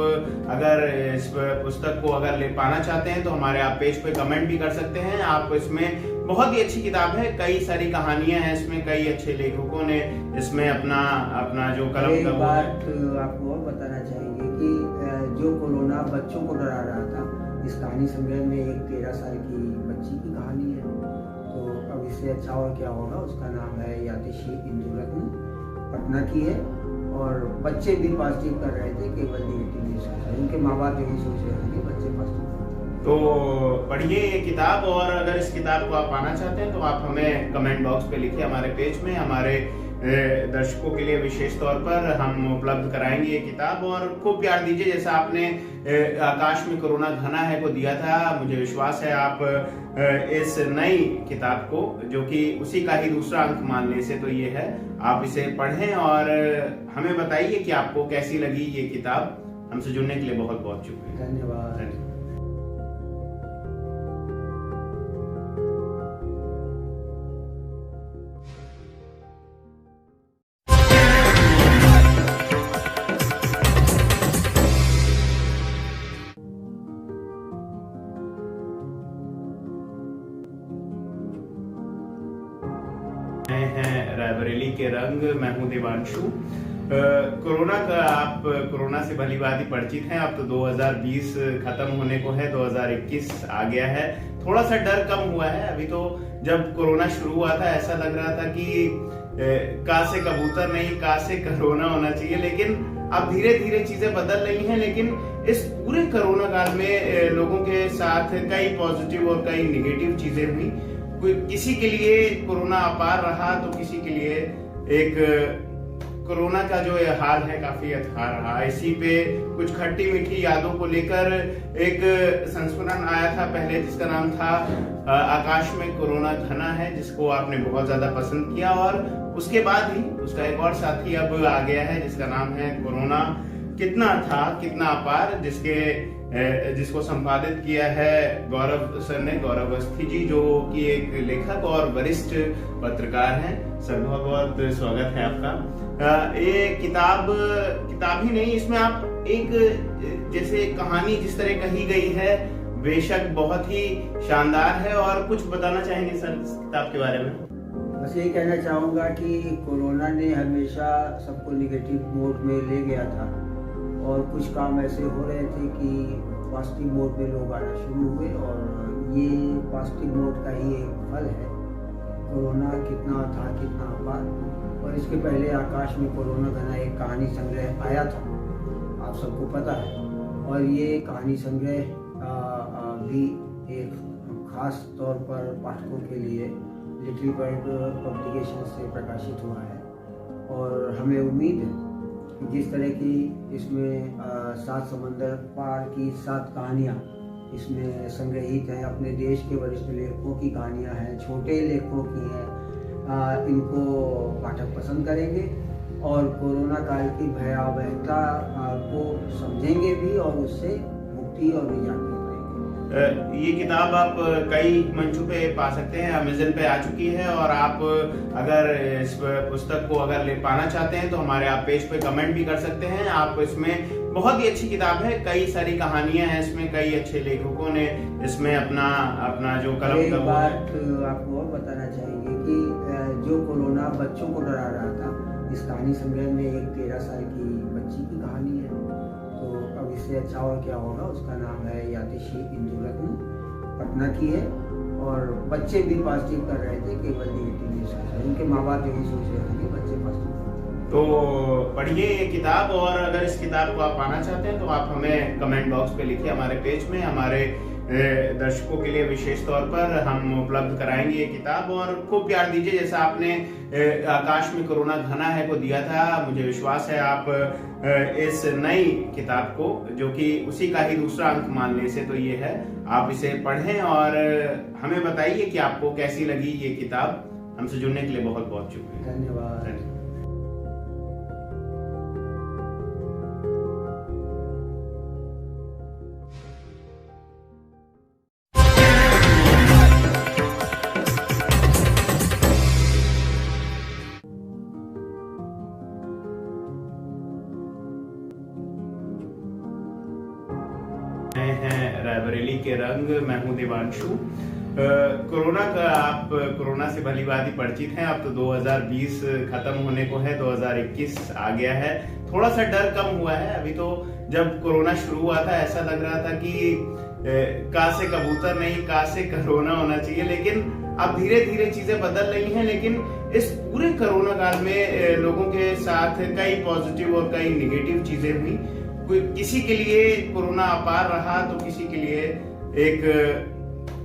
अगर इस पुस्तक को अगर ले पाना चाहते हैं तो हमारे आप पेज पे कमेंट भी कर सकते हैं। आप इसमें बहुत ही अच्छी किताब है, कई सारी कहानियां हैं इसमें, कई अच्छे लेखकों ने इसमें अपना जो कलम एक का वो बात आपको और बताना चाहेंगे कि जो कोरोना बच्चों को डरा रहा था, इस कहानी संग्रह में एक 13 साल की बच्ची की कहानी है। तो अब इससे अच्छा और क्या होगा। उसका नाम है यातिशी इंदुरत्न, पटना की है। और बच्चे भी पॉजिटिव कर रहे थे, केवल नेगेटिव नहीं सोच रहे, उनके माँ बाप यही सोच रहे थे कि बच्चे पॉजिटिव। तो पढ़िए ये किताब। और अगर इस किताब को आप पाना चाहते हैं तो आप हमें कमेंट बॉक्स पे लिखिए, हमारे पेज में हमारे दर्शकों के लिए विशेष तौर पर हम उपलब्ध कराएंगे ये किताब। और खूब प्यार दीजिए, जैसा आपने आकाश में कोरोना घना है को दिया था। मुझे विश्वास है आप इस नई किताब को, जो कि उसी का ही दूसरा अंक मानने से तो ये है, आप इसे पढ़ें और हमें बताइए कि आपको कैसी लगी ये किताब। हमसे जुड़ने के लिए बहुत बहुत शुक्रिया। धन्यवाद। हैं रायबरेली के रंग, मैं हूं देवांशु। कोरोना से भली भांति परिचित हैं। अब तो 2020 खत्म होने को है, 2021 आ गया है। थोड़ा सा डर कम हुआ है। अभी तो जब कोरोना शुरू हुआ था ऐसा लग रहा था कि का से कबूतर नहीं, का से कोरोना होना चाहिए। लेकिन अब धीरे धीरे चीजें बदल रही हैं। लेकिन इस पूरे कोरोना काल में लोगों के साथ कई पॉजिटिव और कई निगेटिव चीजें हुई। किसी के लिए कोरोना अपार रहा तो किसी के लिए एक कोरोना का जो हाल है काफी अथाह रहा। इसी पे कुछ खट्टी मीठी यादों को लेकर एक संस्मरण आया था पहले, जिसका नाम था आकाश में कोरोना घना है, जिसको आपने बहुत ज्यादा पसंद किया। और उसके बाद ही उसका एक और साथी अब आ गया है, जिसका नाम है कोरोना कितना था कितना अपार, जिसको संपादित किया है गौरव सर ने, गौरव अवस्थी जी, जो कि एक लेखक और वरिष्ठ पत्रकार हैं। सर बहुत बहुत स्वागत है आपका। ये किताब ही नहीं, इसमें आप एक जैसे कहानी जिस तरह कही गई है बेशक बहुत ही शानदार है। और कुछ बताना चाहेंगे सर इस किताब के बारे में? बस यही कहना चाहूँगा कि कोरोना ने हमेशा सबको निगेटिव मोड में ले गया था और कुछ काम ऐसे हो रहे थे कि पॉजिटिव मोड में लोग आना शुरू हुए, और ये पॉजिटिव मोड का ही एक फल है। कोरोना कितना था कितना अपार। और इसके पहले आकाश में कोरोना घना एक कहानी संग्रह आया था, आप सबको पता है। और ये कहानी संग्रह भी एक खास तौर पर पाठकों के लिए लिटिल बर्ड पब्लिकेशन से प्रकाशित हुआ है। और हमें उम्मीद है कि जिस तरह की इसमें 7 समंदर पार की 7 कहानियाँ इसमें संग्रहित हैं, अपने देश के वरिष्ठ लेखकों की कहानियाँ हैं, छोटे लेखकों की हैं, इनको पाठक पसंद करेंगे और कोरोना काल की भयावहता को समझेंगे भी और उससे मुक्ति और निजात भी पाएंगे। ये किताब आप कई मंचों पे पा सकते हैं। अमेज़न पे आ चुकी है और आप अगर इस पुस्तक को अगर ले पाना चाहते हैं तो हमारे आप पेज पे कमेंट भी कर सकते हैं। आप इसमें बहुत ही अच्छी किताब है, कई सारी कहानियां हैं इसमें, कई अच्छे लेखकों ने इसमें अपना जो कलम एक का बात आपको और बताना चाहेंगे कि जो कोरोना बच्चों को डरा रहा था, इस कहानी संग्रह में एक 13 साल की बच्ची की कहानी है। तो अब इससे अच्छा और क्या होगा। उसका नाम है यातिशी इंदुरत्न, पटना की है। और बच्चे भी पॉजिटिव कर रहे थे, केवल नेगेटिव नहीं सोच रहे। उनके माँ बाप यही सोच रहे थे कि बच्चे पॉजिटिव। तो पढ़िए ये किताब, और अगर इस किताब को आप पाना चाहते हैं तो आप हमें कमेंट बॉक्स पे लिखिए हमारे पेज में। हमारे दर्शकों के लिए विशेष तौर पर हम उपलब्ध कराएंगे ये किताब, और खूब प्यार दीजिए जैसा आपने आकाश में कोरोना घना है को दिया था। मुझे विश्वास है आप इस नई किताब को, जो कि उसी का ही दूसरा अंक मानने से तो ये है, आप इसे पढ़ें और हमें बताइए कि आपको कैसी लगी ये किताब। हमसे जुड़ने के लिए बहुत बहुत शुक्रिया। धन्यवाद। हैं रायबरेली के रंग, मैं हूं देवांशु। कोरोना से भली भांति परिचित हैं। अब तो 2020 खत्म होने को है, 2021 आ गया है। थोड़ा सा डर कम हुआ है। अभी तो जब कोरोना शुरू हुआ था ऐसा लग रहा था कि का से कबूतर नहीं, का से कोरोना होना चाहिए, लेकिन अब धीरे धीरे चीजें बदल रही हैं। लेकिन इस पूरे कोरोना काल में लोगों के साथ कई पॉजिटिव और कई निगेटिव चीजें हुई। किसी के लिए कोरोना अपार रहा तो किसी के लिए एक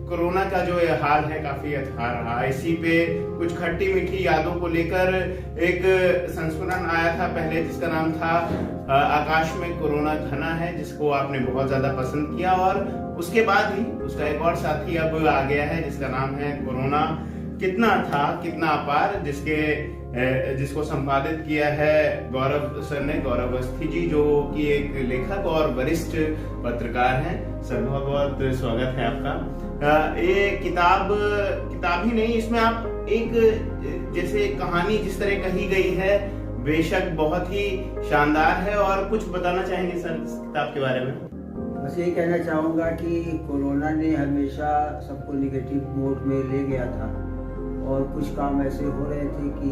कोरोना का जो हाल है काफी अथाह रहा। इसी पे कुछ खट्टी मीठी यादों को लेकर एक संस्मरण आया था पहले, जिसका नाम था आकाश में कोरोना घना है, जिसको आपने बहुत ज्यादा पसंद किया। और उसके बाद ही उसका एक और साथी अब आ गया है जिसका नाम है कोरोना कितना था कितना अपार, जिसको संपादित किया है गौरव सर ने, गौरव अवस्थी जी, जो कि एक लेखक और वरिष्ठ पत्रकार हैं। सर बहुत बहुत स्वागत है आपका। ये किताब ही नहीं, इसमें आप एक जैसे कहानी जिस तरह कही गई है बेशक बहुत ही शानदार है। और कुछ बताना चाहेंगे सर इस किताब के बारे में? बस यही कहना चाहूँगा कि कोरोना ने हमेशा सबको निगेटिव मोड में ले गया था, और कुछ काम ऐसे हो रहे थे कि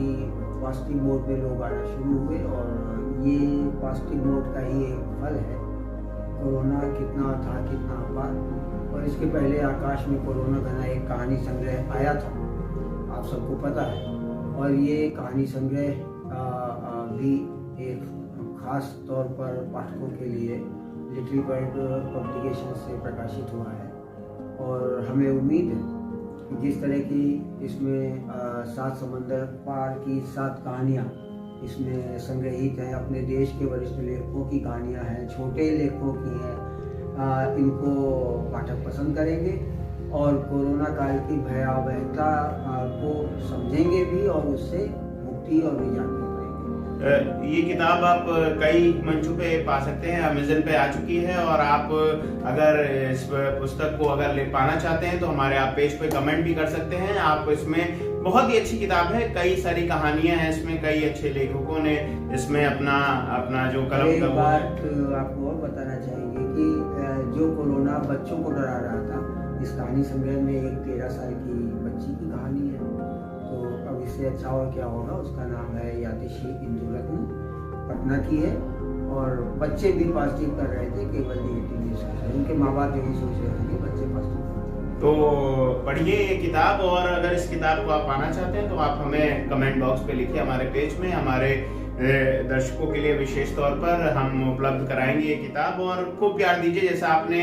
पॉजिटिव मोड में लोग आना शुरू हुए, और ये पॉजिटिव मोड का ही एक फल है। कोरोना कितना था कितना अपार। और इसके पहले आकाश में कोरोना घना एक कहानी संग्रह आया था, आप सबको पता है। और ये कहानी संग्रह भी एक खास तौर पर पाठकों के लिए लिटिल बर्ड पब्लिकेशन से प्रकाशित हुआ है। और हमें उम्मीद है कि जिस तरह की इसमें 7 समंदर पार की 7 कहानियाँ इसमें संग्रहित हैं, अपने देश के वरिष्ठ लेखकों की कहानियाँ हैं, छोटे लेखकों की हैं, इनको पाठक पसंद करेंगे और कोरोना काल की भयावहता को समझेंगे भी, और उससे मुक्ति और निजात भी पाएंगे। ये किताब आप कई मंचों पे पा सकते हैं। अमेज़न पे आ चुकी है और आप अगर इस पुस्तक को अगर ले पाना चाहते हैं तो हमारे आप पेज पे कमेंट भी कर सकते हैं। आप इसमें बहुत ही अच्छी किताब है, कई सारी कहानियां हैं इसमें, कई अच्छे लेखकों ने इसमें अपना जो कलम का बात आपको और बताना चाहेंगे कि जो कोरोना बच्चों को डरा रहा था, इस कहानी संग्रह में एक 13 साल की बच्ची की कहानी है। तो अब इससे अच्छा और क्या होगा। उसका नाम है यातिशी इंदुरत्न, पटना की है। और बच्चे भी पॉजिटिव कर रहे थे, केवल नेगेटिव नहीं सोच रहे। उनके माँ बाप यही सोच रहे थे कि बच्चे पॉजिटिव। तो पढ़िए ये किताब, और अगर इस किताब को आप पाना चाहते हैं तो आप हमें कमेंट बॉक्स पे लिखिए हमारे पेज में। हमारे दर्शकों के लिए विशेष तौर पर हम उपलब्ध कराएंगे ये किताब, और खूब प्यार दीजिए जैसा आपने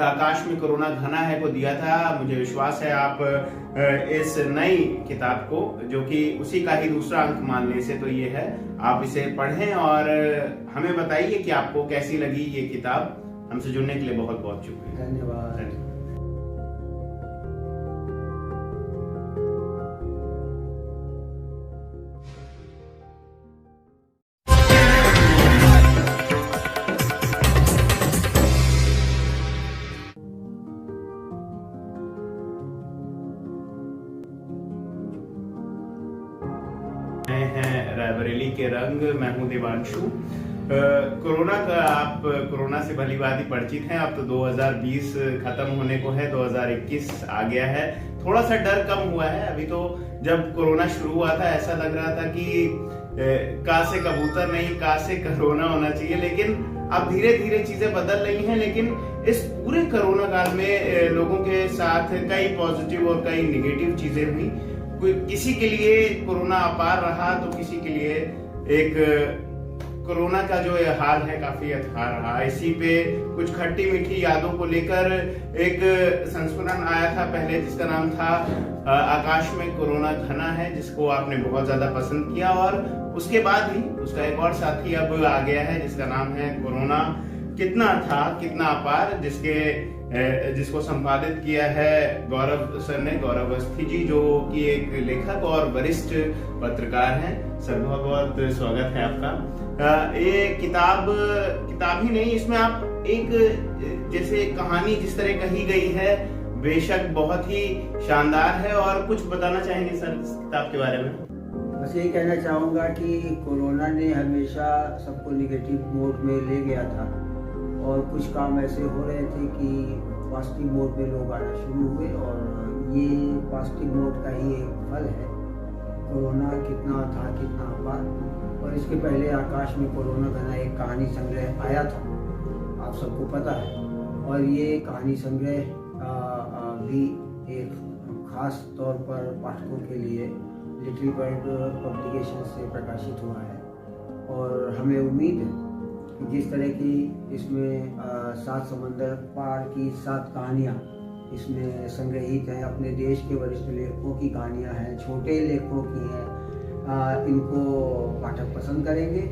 आकाश में कोरोना घना है को दिया था। मुझे विश्वास है आप इस नई किताब को, जो कि उसी का ही दूसरा अंक मानने से तो ये है, आप इसे पढ़ें और हमें बताइए कि आपको कैसी लगी ये किताब। हमसे जुड़ने के लिए बहुत बहुत शुक्रिया। धन्यवाद। रायबरेली के रंग। मैं हूं देवांशु। कोरोना से भली भांति परिचित हैं। अब तो 2020 खत्म होने को है, 2021 आ गया है। थोड़ा सा डर कम हुआ है। अभी तो जब कोरोना शुरू हुआ था ऐसा लग रहा था कि का से कबूतर नहीं, का से कोरोना होना चाहिए, लेकिन अब धीरे धीरे चीजें बदल रही हैं। लेकिन इस पूरे कोरोना काल में लोगों के साथ कई पॉजिटिव और कई नेगेटिव चीजें हुई। किसी के लिए कोरोना अपार रहा तो किसी के लिए एक कोरोना का जो हाल है काफी अथाह रहा। इसी पे कुछ खट्टी मीठी यादों को लेकर एक संस्मरण आया था पहले, जिसका नाम था आकाश में कोरोना घना है, जिसको आपने बहुत ज्यादा पसंद किया। और उसके बाद ही उसका एक और साथी अब आ गया है जिसका नाम है कोरोना कितना था कितना अपार, जिसको संपादित किया है गौरव सर ने, गौरव अवस्थी जी, जो कि एक लेखक और वरिष्ठ पत्रकार हैं। सर बहुत बहुत स्वागत है आपका। ये किताब ही नहीं, इसमें आप एक जैसे कहानी जिस तरह कही गई है बेशक बहुत ही शानदार है। और कुछ बताना चाहेंगे सर इस किताब के बारे में? बस यही कहना चाहूँगा कि कोरोना ने हमेशा सबको निगेटिव मोड में ले गया था और कुछ काम ऐसे हो रहे थे कि पॉजिटिव मोड में लोग आना शुरू हुए, और ये पॉजिटिव मोड का ही एक फल है। कोरोना कितना था कितना अपार। और इसके पहले आकाश में कोरोना घना एक कहानी संग्रह आया था, आप सबको पता है। और ये कहानी संग्रह भी एक खास तौर पर पाठकों के लिए लिटिल बर्ड पब्लिकेशन से प्रकाशित हुआ है। और हमें उम्मीद है कि जिस तरह की इसमें 7 समंदर पार की 7 कहानियाँ इसमें संग्रहित हैं, अपने देश के वरिष्ठ लेखकों की कहानियाँ हैं, छोटे लेखकों की हैं, इनको पाठक पसंद करेंगे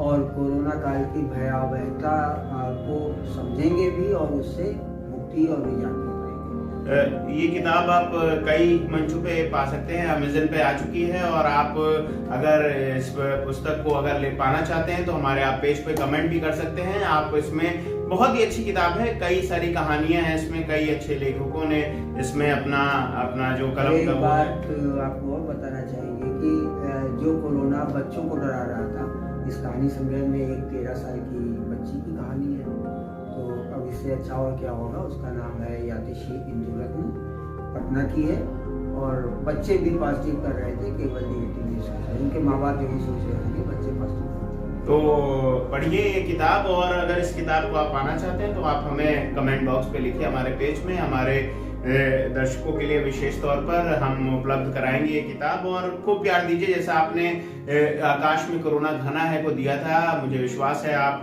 और कोरोना काल की भयावहता को समझेंगे भी और उससे मुक्ति और निजात भी पाएंगे। ये किताब आप कई मंचों पे पा सकते हैं, अमेज़न पे आ चुकी है। और आप अगर इस पुस्तक को अगर ले पाना चाहते हैं तो हमारे आप पेज पे कमेंट भी कर सकते हैं। आप इसमें बहुत ही अच्छी किताब है, कई सारी कहानियां हैं इसमें, कई अच्छे लेखकों ने इसमें अपना जो कलम एक बात आपको और बताना चाहेंगे कि जो कोरोना बच्चों को डरा रहा था, इस कहानी संग्रह में एक 13 साल की बच्ची की कहानी है। तो अब इससे अच्छा और क्या होगा। उसका नाम है यातिशी इंदुरत्न, पटना की है। और बच्चे भी पॉजिटिव कर रहे थे, केवल नेगेटिव नहीं सोच रहे। उनके माँ बाप यही सोच रहे थे कि बच्चे पॉजिटिव। तो पढ़िए ये किताब। और अगर इस किताब को आप पाना चाहते हैं तो आप हमें कमेंट बॉक्स पे लिखिए हमारे पेज में। हमारे दर्शकों के लिए विशेष तौर पर हम उपलब्ध कराएंगे ये किताब। और खूब प्यार दीजिए, जैसा आपने आकाश में कोरोना घना है को दिया था। मुझे विश्वास है आप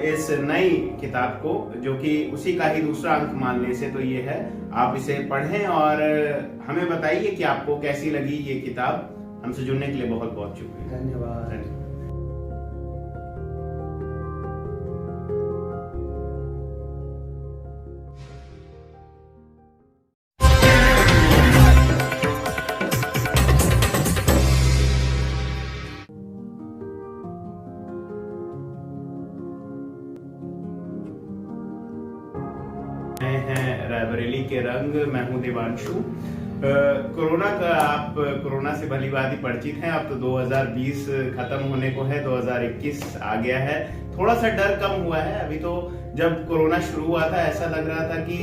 इस नई किताब को, जो कि उसी का ही दूसरा अंक मानने से तो ये है, आप इसे पढ़ें और हमें बताइए कि आपको कैसी लगी ये किताब। हमसे जुड़ने के लिए बहुत बहुत शुक्रिया। धन्यवाद। रायबरेली के रंग। मैं हूं देवांशु। कोरोना से भली भांति परिचित हैं। अब तो 2020 खत्म होने को है, 2021 आ गया है। थोड़ा सा डर कम हुआ है। अभी तो जब कोरोना शुरू हुआ था ऐसा लग रहा था कि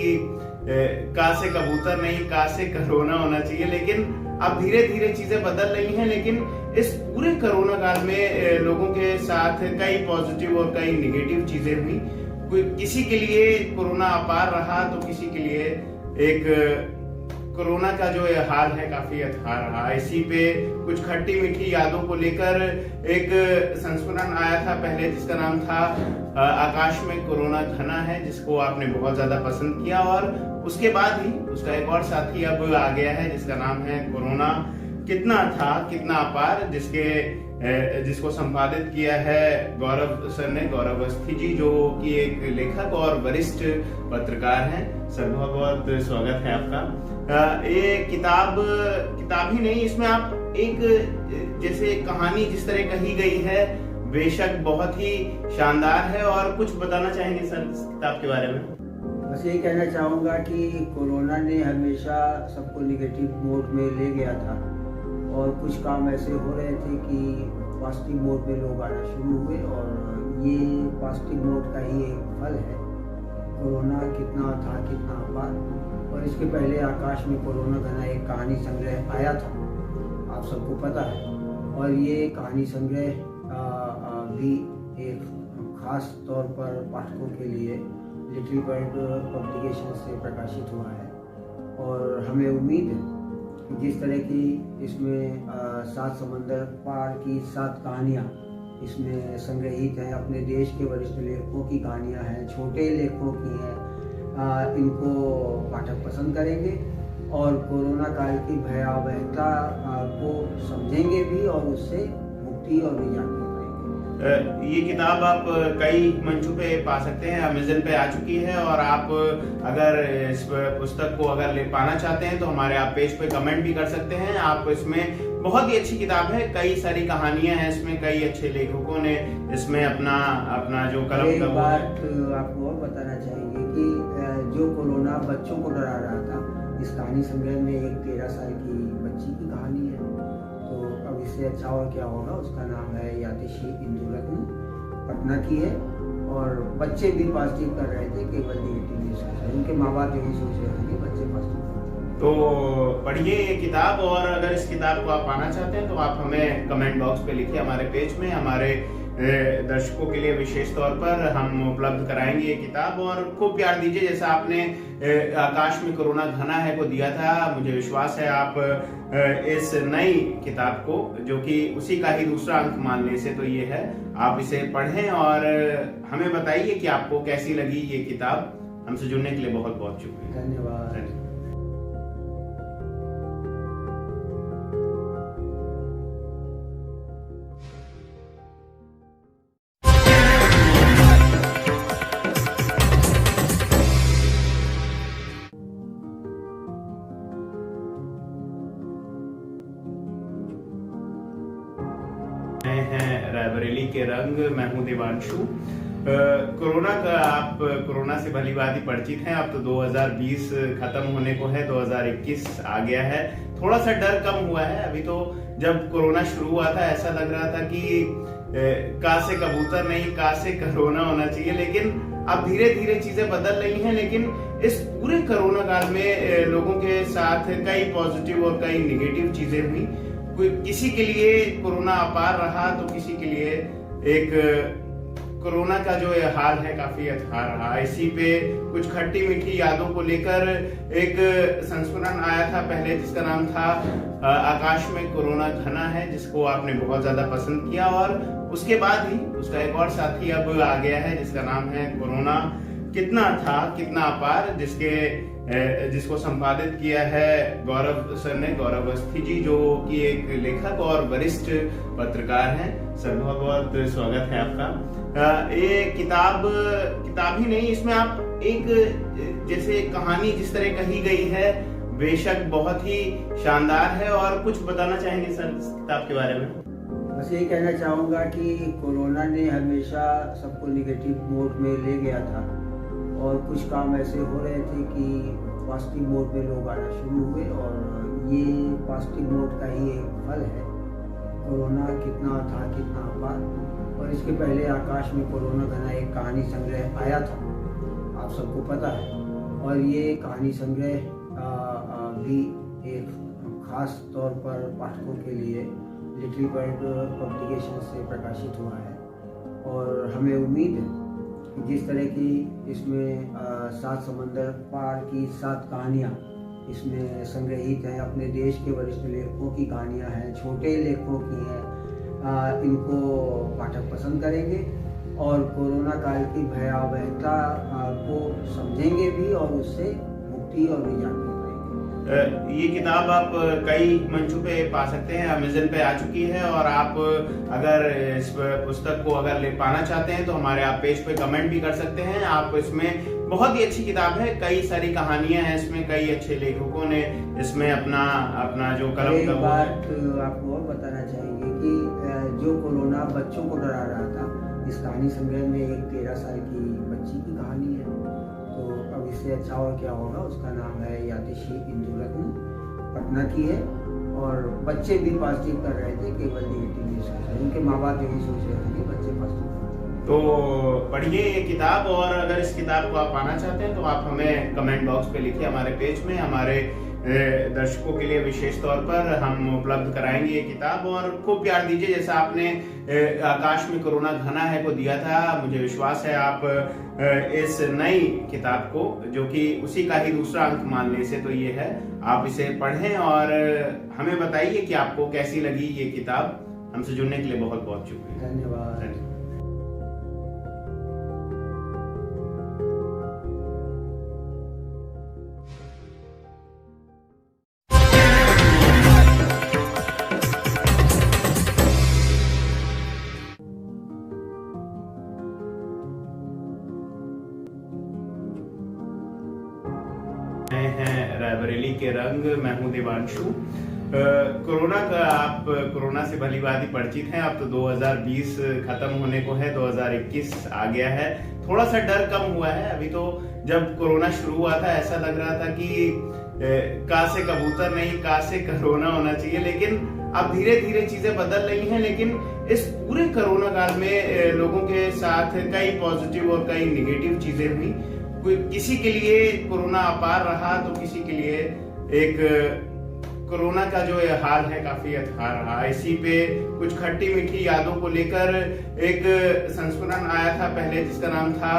का से कबूतर नहीं, का से कोरोना होना चाहिए, लेकिन अब धीरे धीरे चीजें बदल रही हैं। लेकिन इस पूरे कोरोना काल में लोगों के साथ कई पॉजिटिव और कई नेगेटिव चीजें हुई। किसी के लिए कोरोना अपार रहा तो किसी के लिए एक कोरोना का जो हाल है काफी अथाह रहा। इसी पे कुछ खट्टी मीठी यादों को लेकर एक संस्मरण आया था पहले, जिसका नाम था आकाश में कोरोना घना है, जिसको आपने बहुत ज्यादा पसंद किया। और उसके बाद ही उसका एक और साथी अब आ गया है जिसका नाम है कोरोना कितना था कितना अपार, जिसको संपादित किया है गौरव सर ने, गौरव अवस्थी जी, जो कि एक लेखक और वरिष्ठ पत्रकार हैं। सर बहुत बहुत स्वागत है आपका। ये किताब ही नहीं, इसमें आप एक जैसे कहानी जिस तरह कही गई है बेशक बहुत ही शानदार है। और कुछ बताना चाहेंगे सर इस किताब के बारे में? बस यही कहना चाहूँगा कि कोरोना ने हमेशा सबको निगेटिव मोड में ले गया था और कुछ काम ऐसे हो रहे थे कि पॉजिटिव मोड में लोग आना शुरू हुए और ये पॉजिटिव मोड का ही एक फल है। कोरोना कितना था कितना अपार। और इसके पहले आकाश में कोरोना घना एक कहानी संग्रह आया था, आप सबको पता है। और ये कहानी संग्रह भी एक खास तौर पर पाठकों के लिए लिटिल बर्ड पब्लिकेशन से प्रकाशित हुआ है। और हमें उम्मीद है कि जिस तरह की इसमें 7 समंदर पार की 7 कहानियाँ इसमें संग्रहित हैं, अपने देश के वरिष्ठ लेखकों की कहानियाँ हैं, छोटे लेखकों की हैं, इनको पाठक पसंद करेंगे और कोरोना काल की भयावहता को समझेंगे भी और उससे मुक्ति और निजात भी पाएंगे। ये किताब आप कई मंचों पे पा सकते हैं, अमेज़न पे आ चुकी है। और आप अगर इस पुस्तक को अगर ले पाना चाहते हैं तो हमारे आप पेज पे कमेंट भी कर सकते हैं। आप इसमें बहुत ही अच्छी किताब है, कई सारी कहानियां हैं इसमें, कई अच्छे लेखकों ने इसमें अपना जो कलम एक बात आपको और बताना चाहेंगे कि जो कोरोना बच्चों को डरा रहा था, इस कहानी संग्रह में एक 13 साल की बच्ची की कहानी है। तो अब इससे अच्छा और क्या होगा। उसका नाम है यातिशी इंदुरत्न, पटना की है। और बच्चे भी पॉजिटिव कर रहे थे, केवल नेगेटिव न्यूज कर रहे थे। उनके माँ बाप यही सोच रहे थे कि बच्चे पॉजिटिव। तो पढ़िए ये किताब। और अगर इस किताब को आप पाना चाहते हैं तो आप हमें कमेंट बॉक्स पे लिखिए, हमारे पेज में। हमारे दर्शकों के लिए विशेष तौर पर हम उपलब्ध कराएंगे ये किताब। और खूब प्यार दीजिए, जैसा आपने आकाश में कोरोना घना है को दिया था। मुझे विश्वास है आप इस नई किताब को, जो कि उसी का ही दूसरा अंक मानने से तो ये है, आप इसे पढ़ें और हमें बताइए कि आपको कैसी लगी ये किताब। हमसे जुड़ने के लिए बहुत बहुत शुक्रिया। धन्यवाद। हैं रायबरेली के रंग। मैं हूं देवांशु। कोरोना से भली भांति परिचित हैं। अब तो 2020 खत्म होने को है, 2021 आ गया है। थोड़ा सा डर कम हुआ है। अभी तो जब कोरोना शुरू हुआ था ऐसा लग रहा था कि का से कबूतर नहीं, का से कोरोना होना चाहिए। लेकिन अब धीरे धीरे चीजें बदल रही हैं। लेकिन इस पूरे कोरोना काल में लोगों के साथ कई पॉजिटिव और कई निगेटिव चीजें हुई। किसी के लिए कोरोना अपार रहा तो किसी के लिए एक कोरोना का जो हाल है काफी अथाह रहा। इसी पे कुछ खट्टी मीठी यादों को लेकर एक संस्मरण आया था पहले, जिसका नाम था आकाश में कोरोना घना है, जिसको आपने बहुत ज्यादा पसंद किया। और उसके बाद ही उसका एक और साथी अब आ गया है, जिसका नाम है कोरोना कितना था कितना अपार, जिसको संपादित किया है गौरव सर ने, गौरव अवस्थी जी, जो कि एक लेखक और वरिष्ठ पत्रकार हैं। सर बहुत बहुत स्वागत है आपका। ये किताब ही नहीं, इसमें आप एक जैसे कहानी जिस तरह कही गई है बेशक बहुत ही शानदार है। और कुछ बताना चाहेंगे सर इस किताब के बारे में? बस यही कहना चाहूँगा कि कोरोना ने हमेशा सबको निगेटिव मोड में ले गया था और कुछ काम ऐसे हो रहे थे कि पॉजिटिव मोड में लोग आना शुरू हुए और ये पॉजिटिव मोड का ही एक फल है। कोरोना कितना था कितना अपार। और इसके पहले आकाश में कोरोना घना एक कहानी संग्रह आया था, आप सबको पता है। और ये कहानी संग्रह भी एक खास तौर पर पाठकों के लिए लिटिल बर्ड पब्लिकेशन से प्रकाशित हुआ है। और हमें उम्मीद है कि जिस तरह की इसमें 7 समंदर पार की 7 कहानियाँ इसमें संग्रहित हैं, अपने देश के वरिष्ठ लेखकों की कहानियाँ हैं, छोटे लेखकों की हैं, इनको पाठक पसंद करेंगे और कोरोना काल की भयावहता को समझेंगे भी और उससे मुक्ति और निजात भी पाएंगे। ये किताब आप कई मंचों पे पा सकते हैं, अमेज़न पे आ चुकी है। और आप अगर इस पुस्तक को अगर ले पाना चाहते हैं तो हमारे आप पेज पे कमेंट भी कर सकते हैं। आप इसमें बहुत ही अच्छी किताब है, कई सारी कहानियां हैं इसमें, कई अच्छे लेखकों ने इसमें अपना जो कलम एक बात आपको और बताना चाहेंगे कि जो कोरोना बच्चों को डरा रहा था, इस कहानी संग्रह में एक 13 साल की बच्ची की कहानी है। तो अब इससे अच्छा और क्या होगा। उसका नाम है यातिशी इंदुरत्न, पटना की है। और बच्चे भी पॉजिटिव कर रहे थे, केवल निगेटिव नहीं सोच रहे। उनके माँ बाप यही सोच रहे थे कि बच्चे पॉजिटिव। तो पढ़िए ये किताब, और अगर इस किताब को आप पाना चाहते हैं तो आप हमें कमेंट बॉक्स पे लिखिए। हमारे पेज में हमारे दर्शकों के लिए विशेष तौर पर हम उपलब्ध कराएंगे ये किताब, और खूब प्यार दीजिए जैसा आपने आकाश में कोरोना घना है को दिया था। मुझे विश्वास है आप इस नई किताब को, जो कि उसी का ही दूसरा अंक मानने से तो ये है, आप इसे पढ़ें और हमें बताइए कि आपको कैसी लगी ये किताब। हमसे जुड़ने के लिए बहुत बहुत शुक्रिया। धन्यवाद। हैं रायबरेली के रंग, मैं हूं देवांशु। कोरोना का आप कोरोना से भली भांति परिचित हैं। अब तो 2020 खत्म होने को है, 2021 आ गया है। थोड़ा सा डर कम हुआ है। अभी तो जब कोरोना शुरू हुआ था ऐसा लग रहा था कि का से कबूतर नहीं, का से कोरोना होना चाहिए, लेकिन अब धीरे धीरे चीजें बदल रही हैं। लेकिन इस पूरे कोरोना काल में लोगों के साथ कई पॉजिटिव और कई निगेटिव चीजें हुई। किसी के लिए कोरोना अपार रहा तो किसी के लिए एक कोरोना का जो हाल है काफी अथाह रहा। इसी पे कुछ खट्टी मीठी यादों को लेकर एक संस्मरण आया था पहले, जिसका नाम था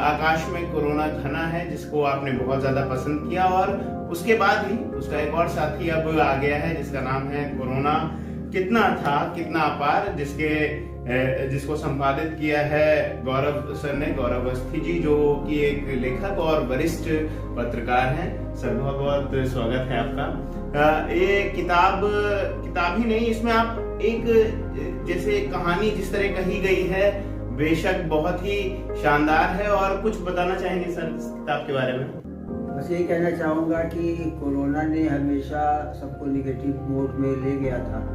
आकाश में कोरोना घना है, जिसको आपने बहुत ज्यादा पसंद किया। और उसके बाद ही उसका एक और साथी अब आ गया है जिसका नाम है कोरोना कितना था कितना अपार, जिसको संपादित किया है गौरव सर ने, गौरव अवस्थी जी, जो कि एक लेखक और वरिष्ठ पत्रकार हैं। सर बहुत बहुत स्वागत है आपका। ये किताब ही नहीं, इसमें आप एक जैसे कहानी जिस तरह कही गई है बेशक बहुत ही शानदार है। और कुछ बताना चाहेंगे सर इस किताब के बारे में? बस यही कहना चाहूँगा कि कोरोना ने हमेशा सबको निगेटिव मोड में ले गया था,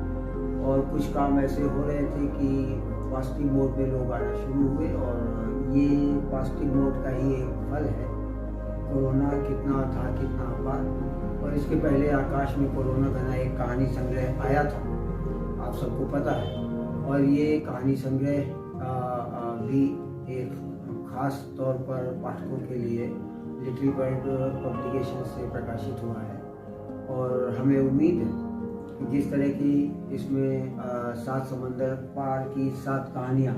और कुछ काम ऐसे हो रहे थे कि पॉजिटिव मोड में लोग आना शुरू हुए, और ये पॉजिटिव मोड का ही एक फल है। कोरोना कितना था कितना अपार। और इसके पहले आकाश में कोरोना घना एक कहानी संग्रह आया था, आप सबको पता है। और ये कहानी संग्रह भी एक खास तौर पर पाठकों के लिए लिटिल बर्ड पब्लिकेशन से प्रकाशित हुआ है। और हमें उम्मीद है कि जिस तरह की इसमें 7 समंदर पार की 7 कहानियाँ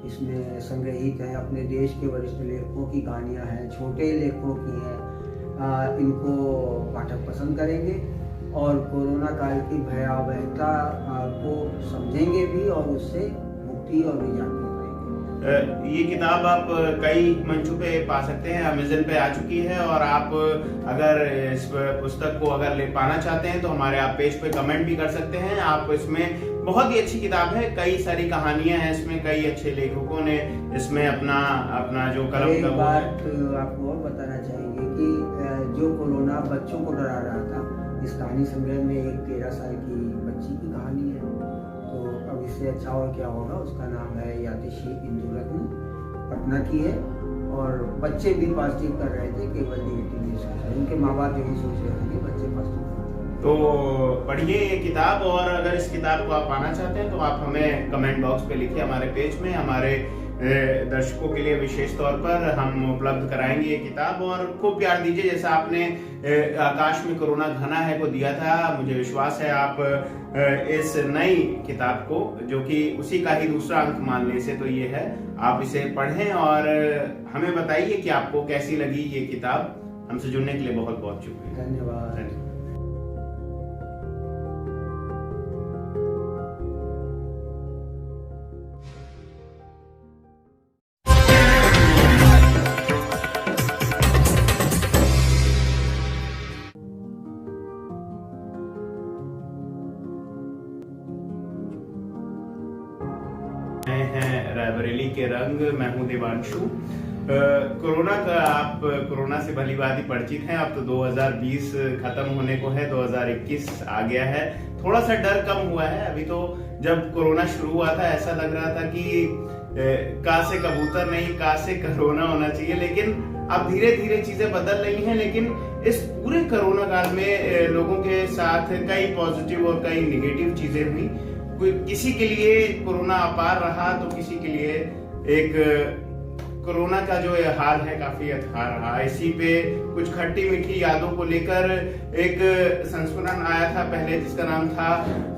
इसमें संग्रहित हैं, अपने देश के वरिष्ठ लेखकों की कहानियाँ हैं, छोटे लेखकों की हैं, इनको पाठक पसंद करेंगे और कोरोना काल की भयावहता को समझेंगे भी, और उससे मुक्ति और निजात भी पाएंगे। ये किताब आप कई मंचों पे पा सकते हैं, अमेज़न पे आ चुकी है। और आप अगर इस पुस्तक को अगर ले पाना चाहते हैं तो हमारे आप पेज पे कमेंट भी कर सकते हैं। आप इसमें बहुत ही अच्छी किताब है, कई सारी कहानियां हैं इसमें, कई अच्छे लेखकों ने इसमें अपना जो कलम एक बात आपको और बताना चाहेंगे कि जो कोरोना बच्चों को डरा रहा था, इस कहानी संग्रह में एक 13 साल की बच्ची की कहानी है। तो अब इससे अच्छा और क्या होगा। उसका नाम है यातिशी इंदुरत्न, पटना की है। और बच्चे भी पॉजिटिव कर रहे थे, केवल निगेटिव नहीं सोच रहे। उनके माँ बाप यही सोच रहे थे कि बच्चे पॉजिटिव। तो पढ़िए ये किताब, और अगर इस किताब को आप पाना चाहते हैं तो आप हमें कमेंट बॉक्स पे लिखिए। हमारे पेज में हमारे दर्शकों के लिए विशेष तौर पर हम उपलब्ध कराएंगे ये किताब, और खूब प्यार दीजिए जैसा आपने आकाश में कोरोना घना है को दिया था। मुझे विश्वास है आप इस नई किताब को, जो कि उसी का ही दूसरा अंक मानने से तो ये है, आप इसे पढ़ें और हमें बताइए कि आपको कैसी लगी ये किताब। हमसे जुड़ने के लिए बहुत बहुत शुक्रिया। धन्यवाद। हैं रायबरेली के रंग, मैं हूं देवांशु। कोरोना का आप कोरोना से भली भांति परिचित हैं। अब तो 2020 खत्म होने को है, 2021 आ गया है। थोड़ा सा डर कम हुआ है। अभी तो जब कोरोना शुरू हुआ था ऐसा लग रहा था कि का से कबूतर नहीं, का से कोरोना होना चाहिए, लेकिन अब धीरे धीरे चीजें बदल रही हैं। लेकिन इस पूरे कोरोना काल में लोगों के साथ कई पॉजिटिव और कई नेगेटिव चीजें हुई। किसी के लिए कोरोना अपार रहा तो किसी के लिए एक कोरोना का जो ये हाल है काफी अथाह रहा। इसी पे कुछ खट्टी मीठी यादों को लेकर एक संस्मरण आया था पहले, जिसका नाम था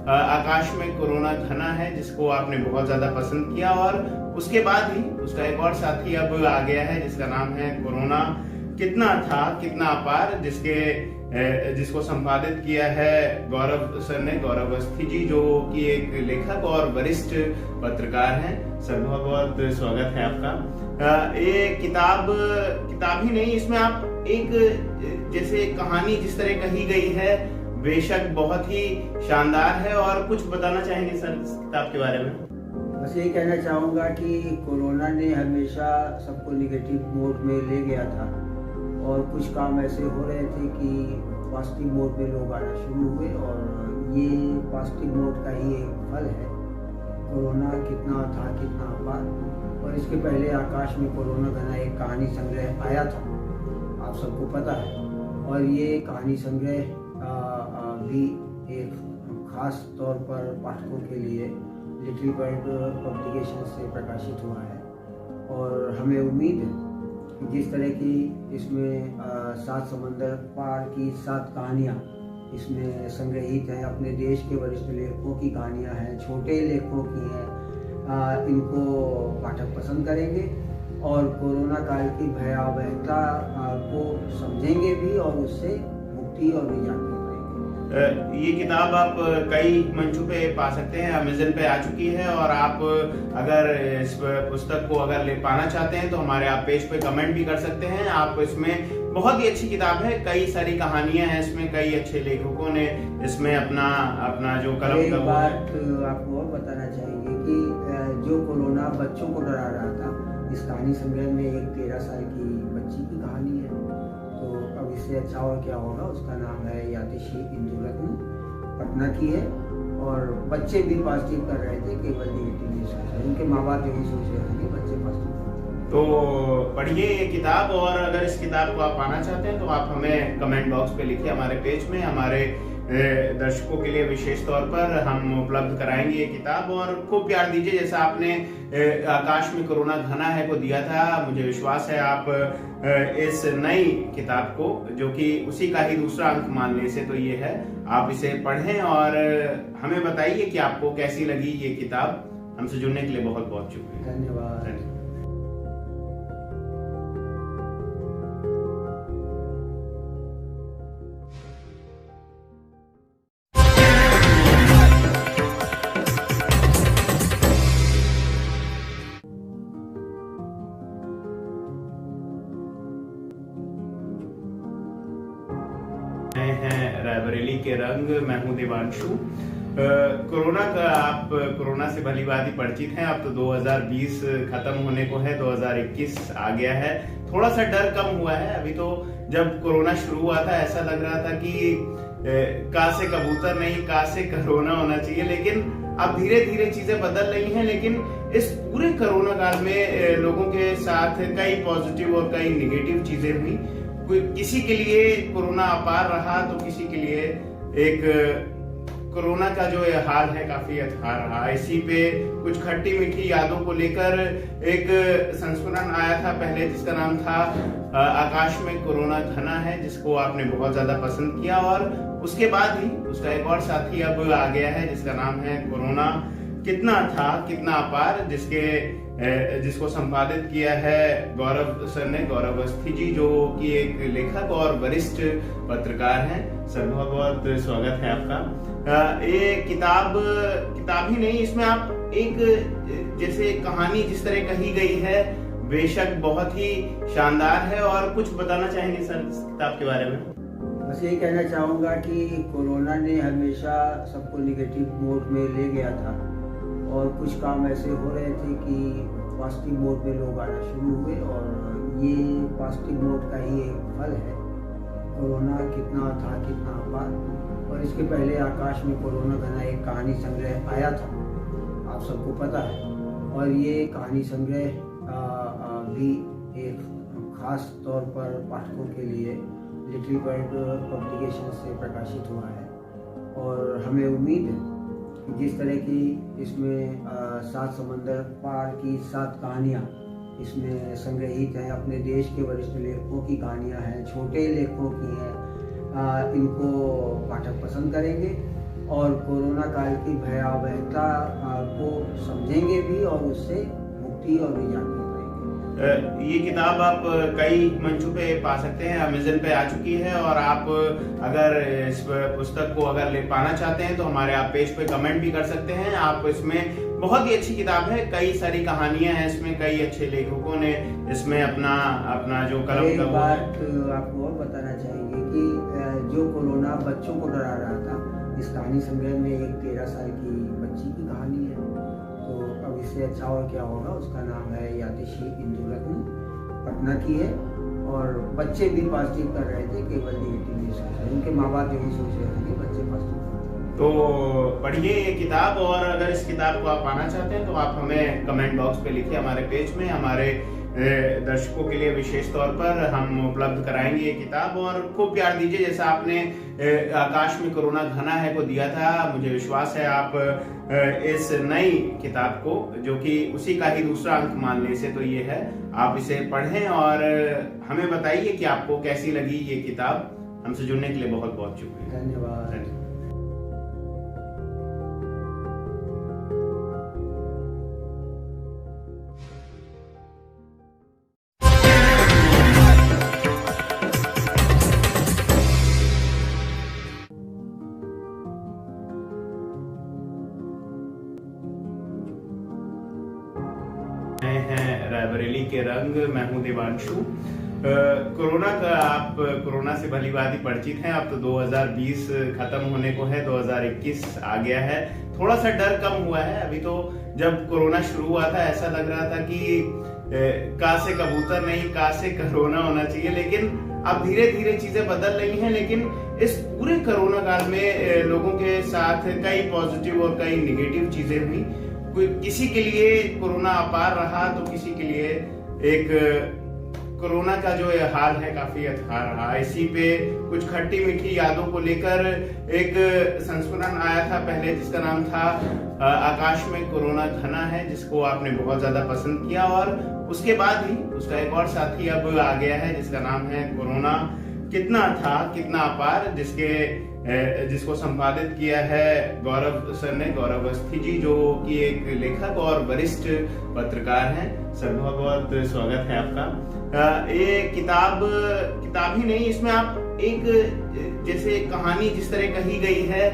आकाश में कोरोना घना है, जिसको आपने बहुत ज्यादा पसंद किया। और उसके बाद ही उसका एक और साथी अब आ गया है जिसका नाम है कोरोना कितना था कितना अपार, जिसको संपादित किया है गौरव सर ने, गौरव अवस्थी जी, जो कि एक लेखक और वरिष्ठ पत्रकार हैं। सर बहुत बहुत स्वागत है आपका। ये किताब ही नहीं, इसमें आप एक जैसे कहानी जिस तरह कही गई है बेशक बहुत ही शानदार है। और कुछ बताना चाहेंगे सर इस किताब के बारे में? बस यही कहना चाहूँगा कि कोरोना ने हमेशा सबको निगेटिव मोड में ले गया था और कुछ काम ऐसे हो रहे थे कि पॉजिटिव मोड में लोग आना शुरू हुए, और ये पॉजिटिव मोड का ही एक फल है। कोरोना कितना था कितना अपार। और इसके पहले आकाश में कोरोना घना एक कहानी संग्रह आया था, आप सबको पता है। और ये कहानी संग्रह भी एक खास तौर पर पाठकों के लिए लिटिल बर्ड पब्लिकेशन से प्रकाशित हुआ है। और हमें उम्मीद है कि जिस तरह की इसमें 7 समंदर पार की 7 कहानियाँ इसमें संग्रहित हैं, अपने देश के वरिष्ठ लेखकों की कहानियाँ हैं, छोटे लेखकों की हैं, इनको पाठक पसंद करेंगे और कोरोना काल की भयावहता को समझेंगे भी और उससे मुक्ति और निजात भी पाएंगे। ये किताब आप कई मंचों पे पा सकते हैं, अमेज़न पे आ चुकी है। और आप अगर इस पुस्तक को अगर ले पाना चाहते हैं तो हमारे आप पेज पे कमेंट भी कर सकते हैं। आप इसमें बहुत ही अच्छी किताब है, कई सारी कहानियां हैं इसमें, कई अच्छे लेखकों ने इसमें अपना जो कलम एक बात आपको और बताना चाहेंगे कि जो कोरोना बच्चों को डरा रहा था, इस कहानी संग्रह में एक 13 साल की बच्ची की कहानी है। तो अब इससे अच्छा और क्या होगा। उसका नाम है यातिशी इंदुरत्न, पटना की है। और बच्चे भी पॉजिटिव कर रहे थे, केवल निगेटिव नहीं सोच रहे। उनके माँ बाप यही सोच रहे थे कि बच्चे पॉजिटिव। तो पढ़िए ये किताब। और अगर इस किताब को आप पाना चाहते हैं तो आप हमें कमेंट बॉक्स पे लिखिए, हमारे पेज में। हमारे दर्शकों के लिए विशेष तौर पर हम उपलब्ध कराएंगे ये किताब। और खूब प्यार दीजिए, जैसा आपने आकाश में कोरोना घना है को दिया था। मुझे विश्वास है आप इस नई किताब को, जो कि उसी का ही दूसरा अंक मानने से तो ये है, आप इसे पढ़ें और हमें बताइए कि आपको कैसी लगी ये किताब। हमसे जुड़ने के लिए बहुत बहुत शुक्रिया। धन्यवाद। हैं रायबरेली के रंग, मैं हूं देवांशु। कोरोना से भली भांति परिचित हैं। अब तो 2020 खत्म होने को है, 2021 आ गया है। थोड़ा सा डर कम हुआ है। अभी तो जब कोरोना शुरू हुआ था ऐसा लग रहा था कि का से कबूतर नहीं, का से कोरोना होना चाहिए। लेकिन अब धीरे धीरे चीजें बदल रही हैं। लेकिन इस पूरे कोरोना काल में लोगों के साथ कई पॉजिटिव और कई नेगेटिव चीजें हुई। किसी के लिए कोरोना अपार रहा तो किसी के लिए एक कोरोना का जो ये हाल है काफी अथाह रहा। इसी पे कुछ खट्टी मीठी यादों को लेकर एक संस्मरण आया था पहले, जिसका नाम था आकाश में कोरोना घना है, जिसको आपने बहुत ज्यादा पसंद किया। और उसके बाद ही उसका एक और साथी अब आ गया है जिसका नाम है कोरोना कितना था कितना अपार, जिसको संपादित किया है गौरव सर ने, गौरव अवस्थी जी, जो कि एक लेखक और वरिष्ठ पत्रकार हैं। सर बहुत बहुत स्वागत है आपका। ये किताब ही नहीं, इसमें आप एक जैसे कहानी जिस तरह कही गई है बेशक बहुत ही शानदार है। और कुछ बताना चाहेंगे सर इस किताब के बारे में? बस यही कहना चाहूँगा कि कोरोना ने हमेशा सबको निगेटिव मोड में ले गया था और कुछ काम ऐसे हो रहे थे कि पॉजिटिव मोड में लोग आना शुरू हुए, और ये पॉजिटिव मोड का ही एक फल है। कोरोना कितना था कितना अपार। और इसके पहले आकाश में कोरोना घना एक कहानी संग्रह आया था, आप सबको पता है। और ये कहानी संग्रह भी एक खास तौर पर पाठकों के लिए लिटिल बर्ड पब्लिकेशन से प्रकाशित हुआ है और हमें उम्मीद है कि जिस तरह की इसमें 7 समंदर पार की 7 कहानियाँ इसमें संग्रहित हैं, अपने देश के वरिष्ठ लेखकों की कहानियाँ हैं, छोटे लेखकों की हैं, इनको पाठक पसंद करेंगे और कोरोना काल की भयावहता को समझेंगे भी और उससे मुक्ति और निजात भी पाएंगे। ये किताब आप कई मंचों पे पा सकते हैं, अमेज़न पे आ चुकी है और आप अगर इस पुस्तक को अगर ले पाना चाहते हैं तो हमारे आप पेज पे कमेंट भी कर सकते हैं। आप इसमें बहुत ही अच्छी किताब है, कई सारी कहानियां हैं इसमें, कई अच्छे लेखकों ने इसमें अपना जो कलम का बात आपको और बताना चाहेंगे कि जो कोरोना बच्चों को डरा रहा था, इस कहानी संग्रह में एक 13 साल की बच्ची की कहानी है। तो अब इससे अच्छा और क्या होगा। उसका नाम है यातिशी इंदुरत्न, पटना की है और बच्चे भी पॉजिटिव कर रहे थे, केवल नेगेटिव नहीं सोच रहे। उनके माँ बाप यही सोच रहे थे कि बच्चे पॉजिटिव। तो पढ़िए ये किताब और अगर इस किताब को आप पाना चाहते हैं तो आप हमें कमेंट बॉक्स पे लिखिए, हमारे पेज में हमारे दर्शकों के लिए विशेष तौर पर हम उपलब्ध कराएंगे ये किताब और खूब प्यार दीजिए। जैसा आपने आकाश में कोरोना घना है को दिया था, मुझे विश्वास है आप इस नई किताब को, जो कि उसी का ही दूसरा अंक मान ले से तो ये है, आप इसे पढ़ें और हमें बताइए कि आपको कैसी लगी ये किताब। हमसे जुड़ने के लिए बहुत बहुत शुक्रिया। धन्यवाद। हैं रायबरेली के रंग, मैं हूं देवांशु। कोरोना से भली भांति परिचित हैं। अब तो 2020 खत्म होने को है, 2021 आ गया है। थोड़ा सा डर कम हुआ है। अभी तो जब कोरोना शुरू हुआ था ऐसा लग रहा था कि का से कबूतर नहीं, का से कोरोना होना चाहिए, लेकिन अब धीरे धीरे चीजें बदल रही हैं। लेकिन इस पूरे कोरोना काल में लोगों के साथ कई पॉजिटिव और कई निगेटिव चीजें हुई। किसी के लिए कोरोना अपार रहा तो किसी के लिए एक कोरोना का जो हाल है काफी अथाह रहा। इसी पे कुछ खट्टी मीठी यादों को लेकर एक संस्मरण आया था पहले, जिसका नाम था आकाश में कोरोना घना है, जिसको आपने बहुत ज्यादा पसंद किया। और उसके बाद ही उसका एक और साथी अब आ गया है जिसका नाम है कोरोना कितना था कितना अपार, जिसको संपादित किया है गौरव सर ने, गौरव अवस्थी जी, जो कि एक लेखक और वरिष्ठ पत्रकार हैं। सर बहुत बहुत स्वागत है आपका। ये किताब ही नहीं, इसमें आप एक जैसे कहानी जिस तरह कही गई है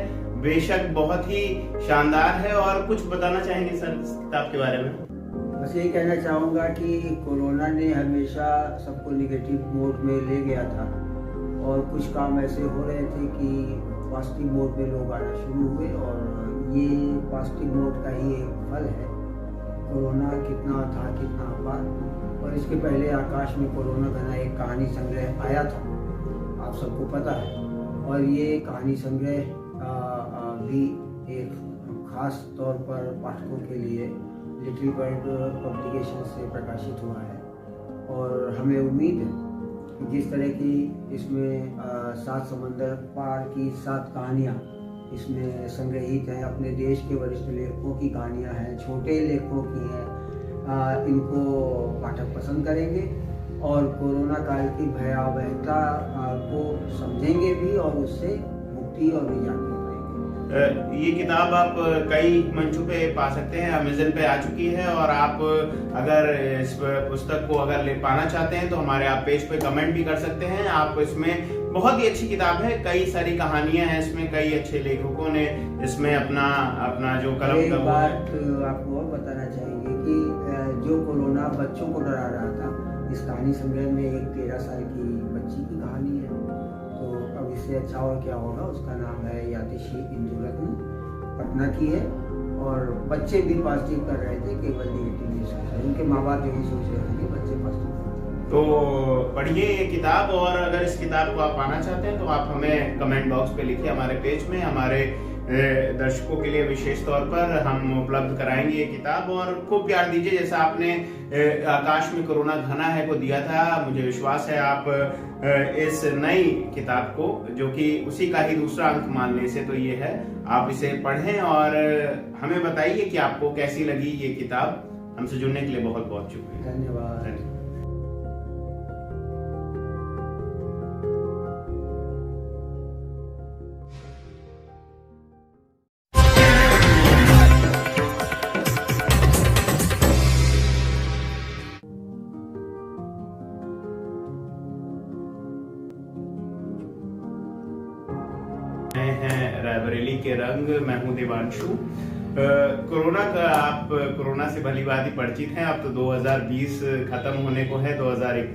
बेशक बहुत ही शानदार है। और कुछ बताना चाहेंगे सर इस किताब के बारे में? बस यही कहना चाहूँगा कि कोरोना ने हमेशा सबको निगेटिव मोड में ले गया था और कुछ काम ऐसे हो रहे थे कि पॉजिटिव मोड में लोग आना शुरू हुए और ये पॉजिटिव मोड का ही एक फल है। कोरोना कितना था कितना अपार। और इसके पहले आकाश में कोरोना घना एक कहानी संग्रह आया था, आप सबको पता है। और ये कहानी संग्रह भी एक खास तौर पर पाठकों के लिए लिटिल बर्ड पब्लिकेशन से प्रकाशित हुआ है और हमें उम्मीद है कि जिस तरह की इसमें 7 समंदर पार की 7 कहानियाँ इसमें संग्रहित हैं, अपने देश के वरिष्ठ लेखकों की कहानियाँ हैं, छोटे लेखकों की हैं, इनको पाठक पसंद करेंगे और कोरोना काल की भयावहता को समझेंगे भी और उससे मुक्ति और निजात भी पाएंगे। ये किताब आप कई मंचों पे पा सकते हैं, अमेज़न पे आ चुकी है और आप अगर इस पुस्तक को अगर ले पाना चाहते हैं तो हमारे आप पेज पे कमेंट भी कर सकते हैं। आप इसमें बहुत ही अच्छी किताब है, कई सारी कहानियां हैं इसमें, कई अच्छे लेखकों ने इसमें अपना जो कलम का बात आपको और बताना चाहेंगे कि जो कोरोना बच्चों को डरा रहा था, इस कहानी संग्रह में एक 13 साल की बच्ची की कहानी है। तो अब इससे अच्छा और क्या होगा। उसका नाम है यातिशी इंदुरत्न, पटना की है और बच्चे भी पॉजिटिव कर रहे थे, केवल नेगेटिव नहीं सोच रहे। उनके माँ बाप यही सोच रहे थे कि बच्चे पॉजिटिव। तो पढ़िए ये किताब और अगर इस किताब को आप पाना चाहते हैं तो आप हमें कमेंट बॉक्स पे लिखिए, हमारे पेज में हमारे दर्शकों के लिए विशेष तौर पर हम उपलब्ध कराएंगे ये किताब, और खूब प्यार दीजिए जैसा आपने आकाश में कोरोना घना है को दिया था। मुझे विश्वास है आप इस नई किताब को, जो कि उसी का ही दूसरा अंक मानने से तो ये है, आप इसे पढ़ें और हमें बताइए कि आपको कैसी लगी ये किताब। हमसे जुड़ने के लिए बहुत बहुत शुक्रिया। धन्यवाद। हैं रायबरेली के रंग, मैं हूं देवांशु। कोरोना से भली भांति परिचित हैं। अब तो 2020 खत्म होने को है, 2021